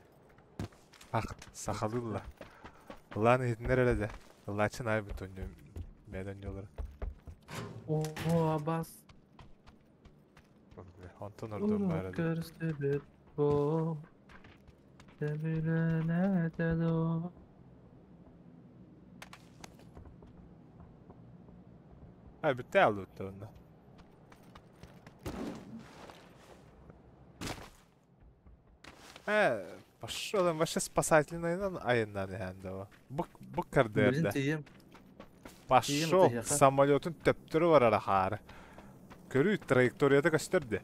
Ах, сахалылла. Лан единер әледе. Лачын ай бутон мәдән yolları. О, Аббас. Антон ордон бар әле. Көрсөбөт бо. Тебүлөнө тедо. Ай бітті алды өтті онда. Пошел, вообще спасательный айынан янда о. Бұк кірді Өзін әрді. тием. Пошел, тием, самолетын төптірі бар арахары. Көрі траекторияда көстерді.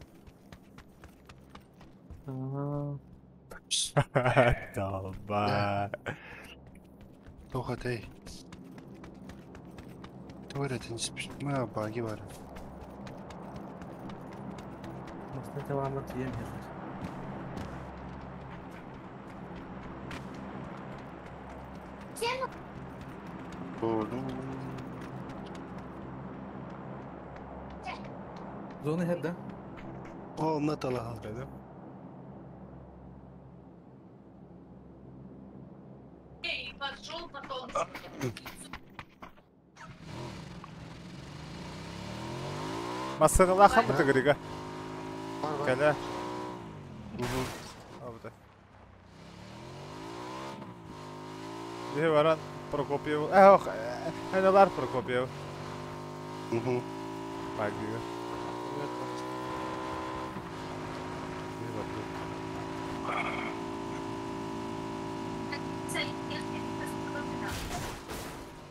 Талба. Тоқатай. Туалетін спишма баги бар. Мастан тавамда тием. Зоны хеп да? О, натала. Dedim. Эй, пошел потом. Масығыла қамыты керегі. Бар, бар. Кәлі. Абыда. Не баран Прокопьев. Ох, әнелар Прокопьев. Мгм. Багига. Evet, orası. Не барду.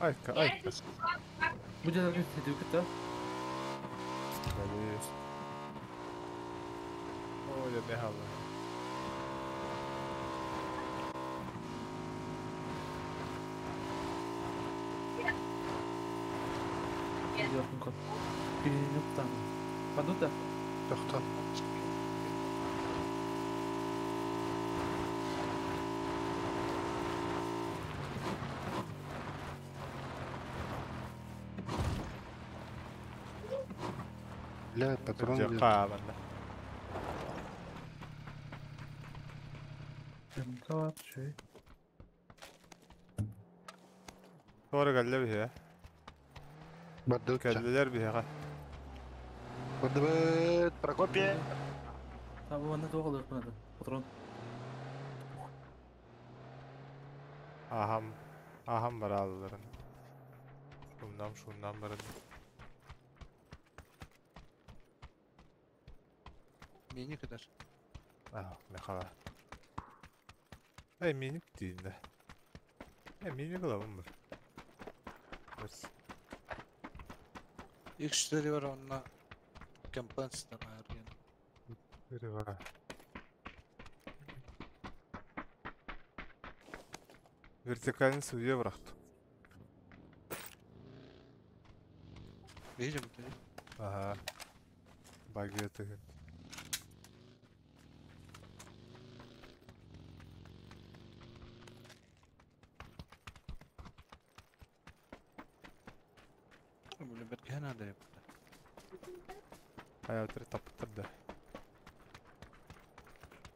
Айка, айка. Bu cadar gösteriyor kıta. Кәлі. Ой, не халы. Yakın kal. Birini tutan. Kadut da. Тоқта. Ля, патрон. Жаққа банда. Kağıt şey. Sonra kәлі бі, Барды өтчі. кәлілер бі, Барды бөт. Прокопия. Tabi bana doğal yapmadı. Patron. Aham var ağlıların. Şundan barın. Meni kadar. Ah, ne kadar. Minik değil de. Minik olalım mı? İlk şüpheli var onunla kampanyasından ayırgen. Biri var. Vertikalini suya bıraktı. İyice mi dedi? Aha. Bagaya tıkın. Böyle bir gene de yaptı. Hayatları tapıttırdı.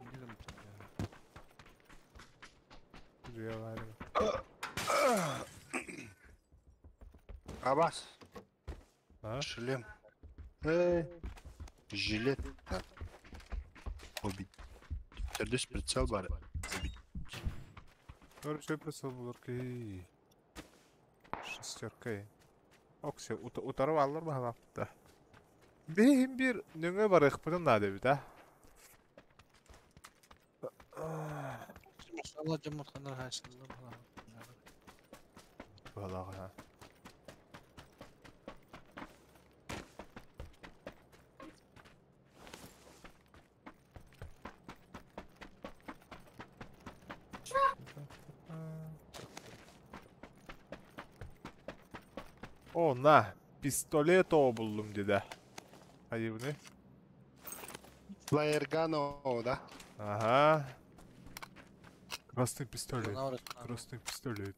İyice mi dedi? Rüya var mı? Абас. Ha? Шлем. Жилет. Хоббит. Сердись прицел бар. Böyle bir şey yapırsa olur ki. Şesтерка. Oksa utarı varlar mı hafta? Benim bir nöne var ekpırın da bir de. Allah cumhurkanlar her şeyden falan. Vallahi ha. Ona pistolet buldum dedi. Hayır bu ne? Flyer gun o da. Ага. Красный пистолет. Ona uğraştın abi. Красный пистолет.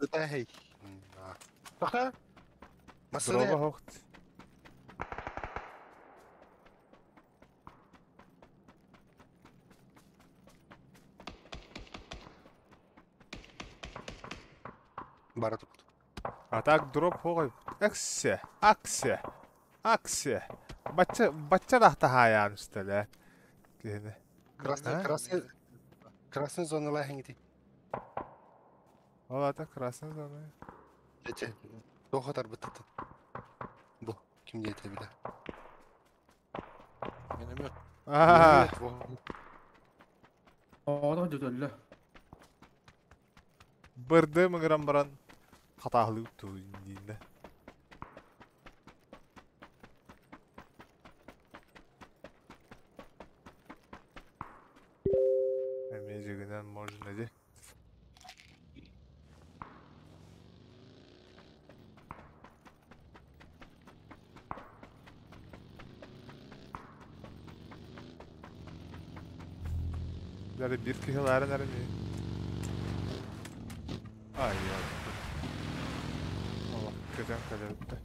Это hey. Baka. Masada Дроба ya. хоқт. Бара тут. А так дроп хоқой. Аксе. Аксе. Аксе. Бачча рахта хаян üstele. Gene. Красный зоналар hängti. Valla da красный zona. Ете. О kadar bıtıttı. Bu. Kim diyete bile. Benim yok. Aa. Aa, düzelle. Birde mıgıram baran hatahlı tuttu indiğinde. Emeceginen можно de. Dari bir kişiler nerede? Ay ya. Allah kötü kadar bitti.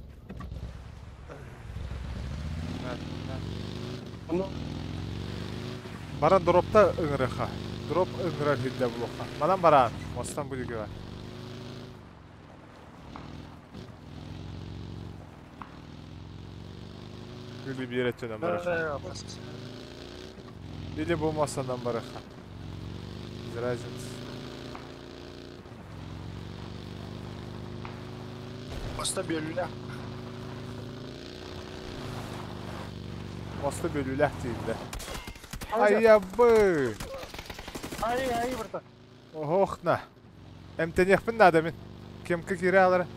Bunu Baran dropta ıngırıqa. Drop ıngırar hilde buluqa. Madan baran. Mostan bu lüge var. Gülü bir yere tünen baraqa. Или bu masadan baraqa. Без разницы. Masta bölüler. Mosta bölüləh deyildi. Ay yabı. Ay burada. Охна. Emteniyah da adamın. Kim kire alır?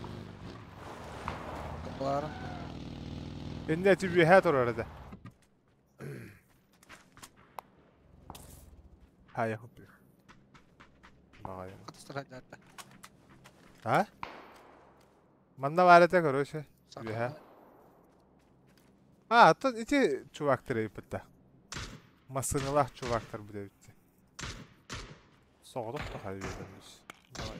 Kapılarım. İnne tübü hat orada. Hay yapıp. Bakayım. Kıtısıracaklar. Ha? Manda varete короче. Тюбе. А, тут эти чувактары yapıttı. Масынылах чувактар bu devletti. Soğuduk da hadi vermiş. Давай.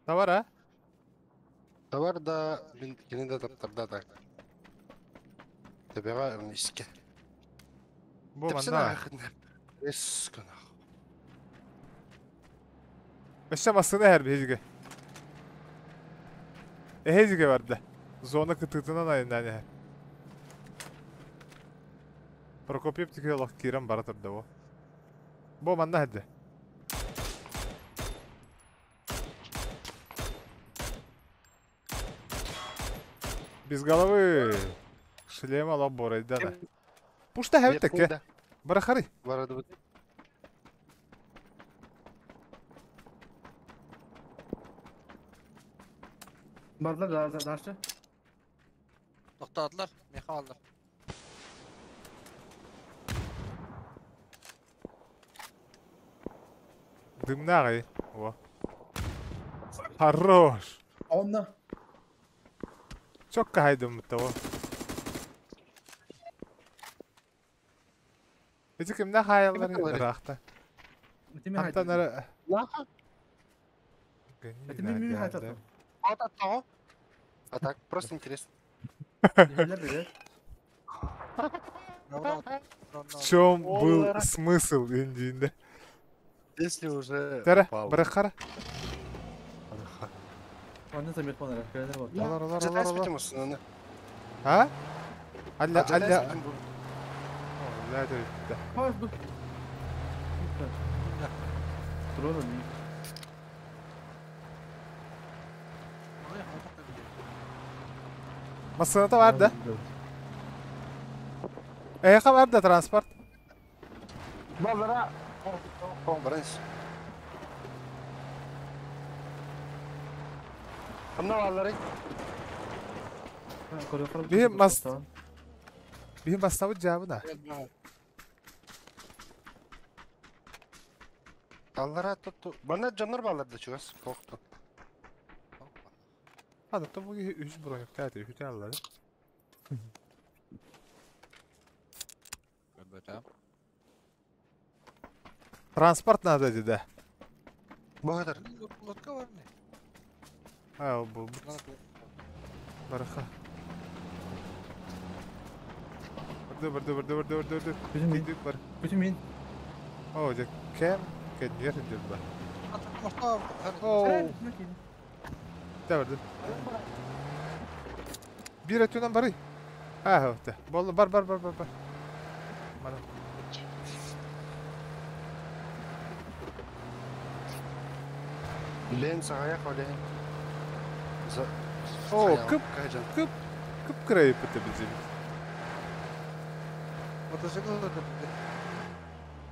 Da var ha? Товар да yine de tattırda da. Tabiğa örneşke. Bu Tepsine manda. akın. Eskana. Eşe masını her bir hezge. Hezge vardı. Zona kıtıtından ayından ya. Prokopyev tüküyor lak kiran baratır da o. Bu manda hadi. Biz головы. Шлем ала борайда да. Пушта хәв тәкә. Барахари. Var adı. Barlar da daştı. Toxtadılar. Mexa aldılar. Дымнагы. О. Хорош. Onunla. Çok kaydım bu. Hiç kimde hayalleri rakta. Bitimi Hatta haydi. nere? Laha. Bitimi mi haydi. Ата. А так, просто интересно. Neler dedi? В чем был смысл индиinde? Если уже Тара, попал. быракара. Ondan sonra yapmalar. Köyler var. Алар, алар, Задай алар, алар. спитим установи. Ha? Alla, Задай alla. спитим bu. Alla da bitti. Ha bu. Dur oğlum. Masada da vardı. Eyka vardı transport. Балдара. Брэнс. Hamna valları. Benim Benim basnavı cevabı da. Allara tuttu. Bana canlar bağladı çıkas. Korktu. Hadi da bu üç bronuk da hüt alları. Böyle. Transport nerede dedi? Bu kadar. Lotka var ne? Ha bu baraka. Burada. Bizim Gidip var. bütün bin. Oh, Jack Cam can yer indir ba. Mustafa. Oh, da vardı. Bir atıyordan bari. Ha, öte. Bol bar. Mana. Len sahaya kole. Oh, Kajan. kıp kırayıp öte bizim. Motosiklet oldu.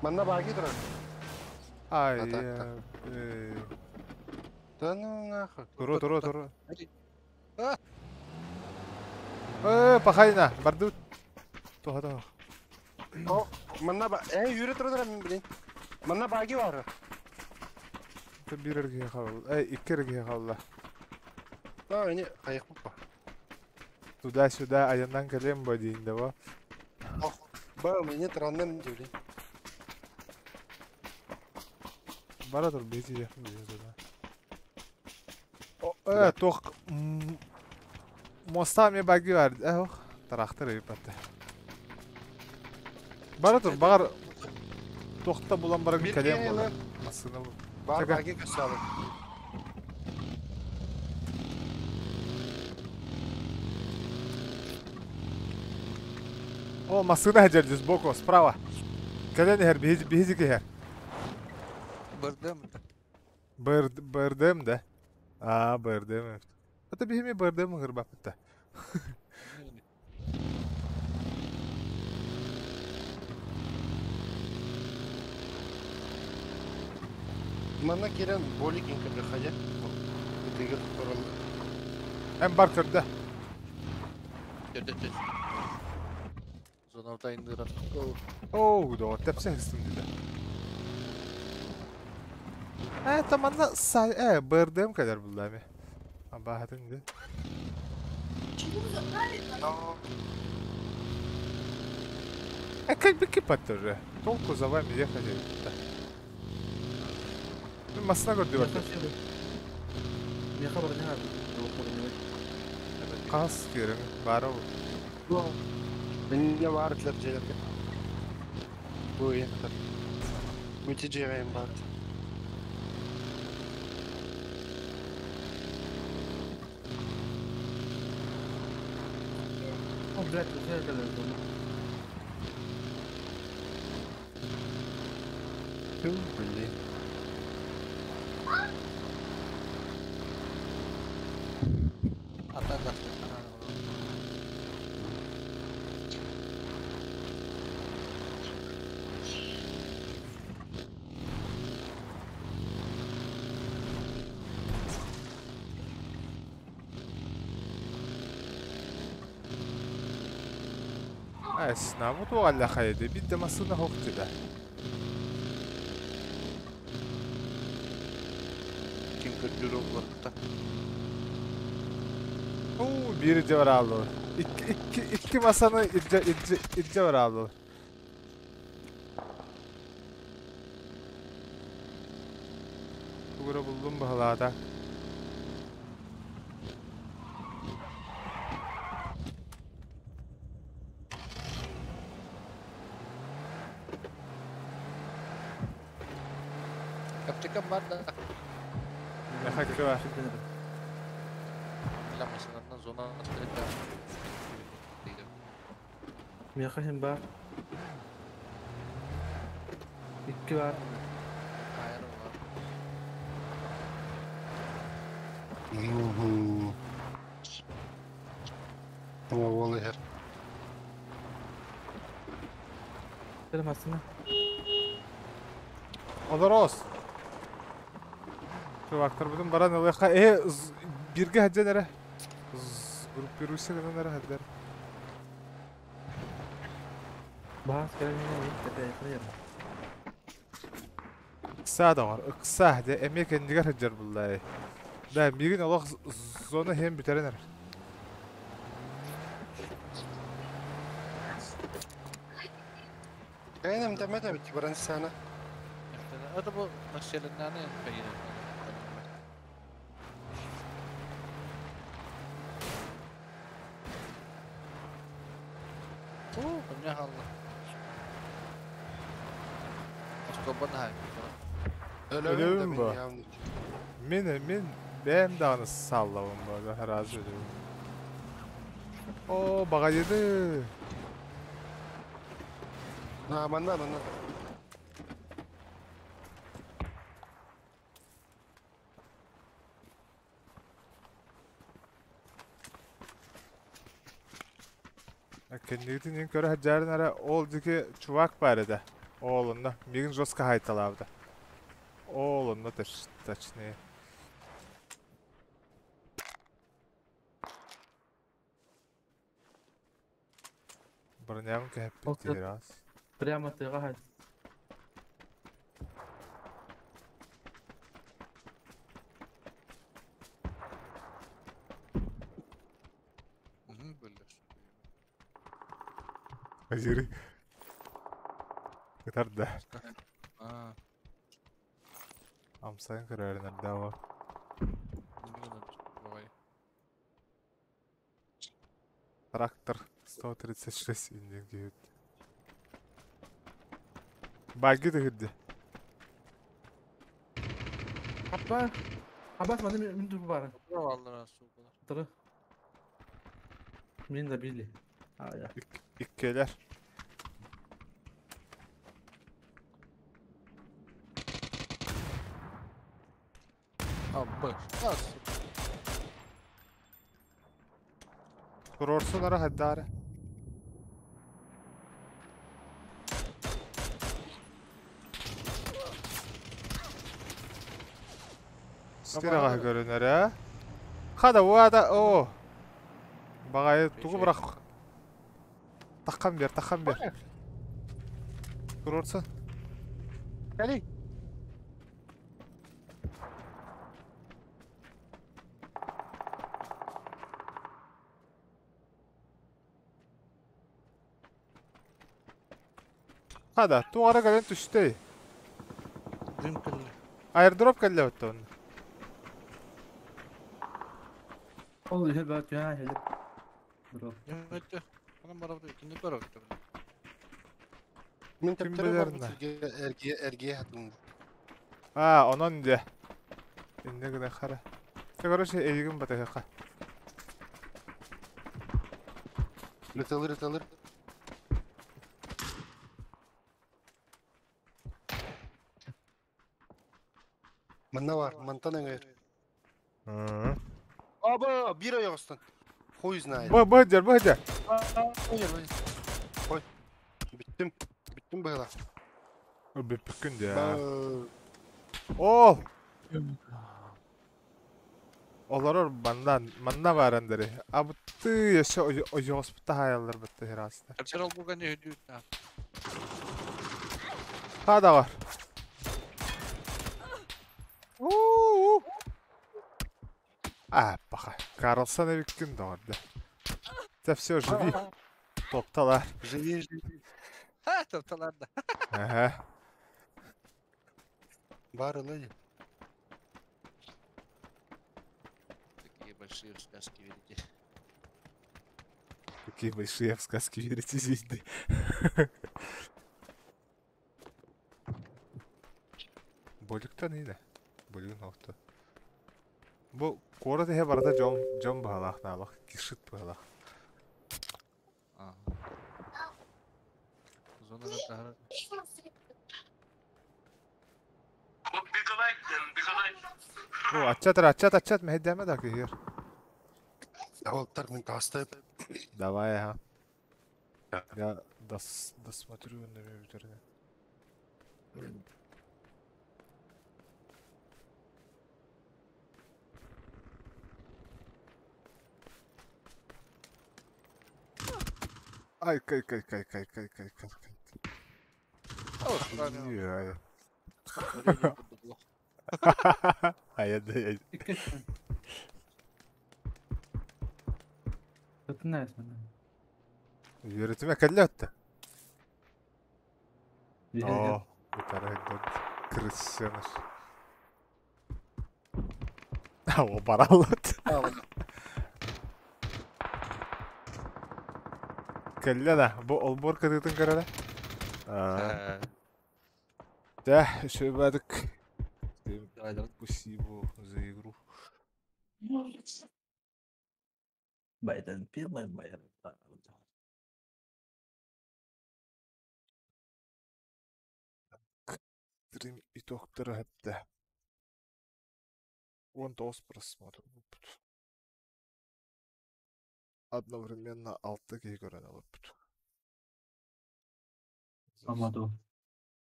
Bana bagi duran. Ay Tak, tak, ya. tak. Tanong ako. Turu. Hadi. Pakayna, bardut. Tuh. Oh, mana ba? Yürü duran bilin. Mana bagi var. Bir erkeğe kaldı. İki erkeğe kaldı. Ha, ini kayak apa? Sudah ayamdan kalian badiğinde bu. Oh, bam ini teranem jadi. Baradır bezi yakın diyor zaten. Evet, tok. Mostami bagi vardı. Oh, traktör yaptı. Baradır, bağır. Tokta bulan bara Bir kalem kere bu. lan. Aslında bu. Var Çakal. bagi kesalı. О, машина едет сбоку, справа. Колени her, bihizi her. Bırdım. Bırdım da. Aa, bırdım. Hatta bihimi bırdım hırba hatta. Mana kiran bolik yang kerja aja. Ketiga orang. Hem barkırda. Död. Zonalda indiren. Oo, doğru. Tepsi hıstım dedi. Tamam da bırdığım kadar buldu abi. Bahatın dedi. Как бы кипать тоже. Толку за вами ехали. Ну, масна gördü bak. Ne haber ne abi? Kas kirim. Bara bu. Beni var ettiler. Bu yeter. Müthiceğim bak. Oh, блядь, я это лезу. Tüm belli. Hatta kaçtı. Sınavı da alakaydı. Bir de masada hoktu da. Kim kötü olmakta. Oo, biri de var aldı. İki masanın irce var aldı. Bugün buldum bu halada. Kapçıkan var da. Ne hakkı var? Lamasından zona atlayacağım. Miyakasın var. İki var. Hayır var. Ama vallahi her. Selam aslında. Olur olsun. Şu vaktlar bugün baran ılıqa birge hacca nere. Grup bir Rusya kadar nere hacca. Bahas keren yine iyi. Tepe yaklayalım. Kısa da var. Kısa hacca. Emek kendiler haccar bullahi. Da bir gün Allah zona hem biterener. Benim deme de bitti. Buranın sana. Hadi bu meselelerine peyir. Bu ne halla? Asko bana hay. Öyle mi bu? Ya. Min ben de anı sallavım böyle her az öyle. Oo bagajdı. Ha bana. Kendiliğinden en köre haccarın ara oldaki çuvak bari de. Oğlunda. Bir gün Joska haytalavdı. Oğlunda taçne. Бронявам ке Окей. хеппи раз. Прямо тыға хай. Böyle. Ajiri. Kadar da. Ha. Amsayın kararına dava. Давай. Трактор 136 инден күйет. Баги да хидди. Abbas bana min dur bari. Vallahi su kadar. Tırı. Min de billi. Ha ya. İkkeler. Abi. Nasıl? Kurorsun ara haddare. Stiraga görünür ha. Hada bu ada o. Bagayı tuğu bırak. Takkan bir. Kurorsun. Gel. Hada tuğara gelen tüştey. Mümkün. Airdrop geldi öttü. Ol ihe bat ya hele. Dur. Evet. Bana bana ikinci var orada. Min Kim teptere var bilir ne? ergiye hatun. Ha onun de. İnne gide khara. Tegara şey eğigin bataka. Rıtılır. Manna var. Mantan eğer. Hı. Aba bir ay olsun. Hoyuz naydı. Bu hacer. Hayır. Koy. Bittim böyle. O bir pükün de ya. Ba- Oh. Olur banda varandırı. Abıttı yaşa o hospital hayallar bitti herhalde. Kaçar ol bu gene hediye. Ha da var. Ah baka. Karlsson är vilken dag det. Det все живи. Toptalar. Живи. Ha taptalarda. Aha. Var öyle. Такие большие сказки видите. Какие большие в сказки верите, звезды. Bölükten iyi de. Bölüğün nokta. Bu korada hep arada cam bağlaq nalaq. Kişit bağlaq. Ага. Зона daha. Bu açat mehdeme da ki hier. Волтар мен тастай. Давай, ага. Я досмотрю на компьютере. Ай, кай. Ау, правильно. Ай. Варенье подогло. Ай. Иккетмен. Это näsman. Yürütüme kelle öttü. Vielä Oo, bu tarafta Christian'ır. O barallat. Kelle de, bu olbor kadıtın karada. Ee, De, şöyle badık. Aynen. Bu bu zıygru. Biden filmen bayar. Стрим и доктора hatta. Вон тост просмотр. Одновременно 6 гигорен алып. Амаду.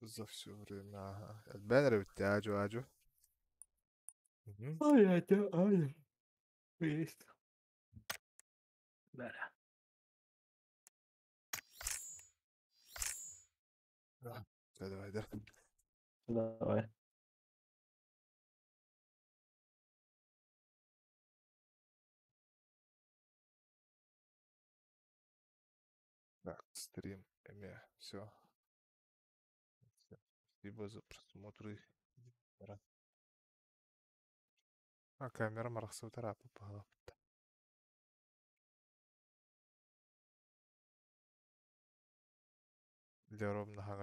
За все время, ага. Бенер битти, ажу. Ай, ай. Есть. Бәрі. Давай, да. Давай. Так, стрим, все. Спасибо за просмотры. А камера марахсу тарапы пала. Для ровно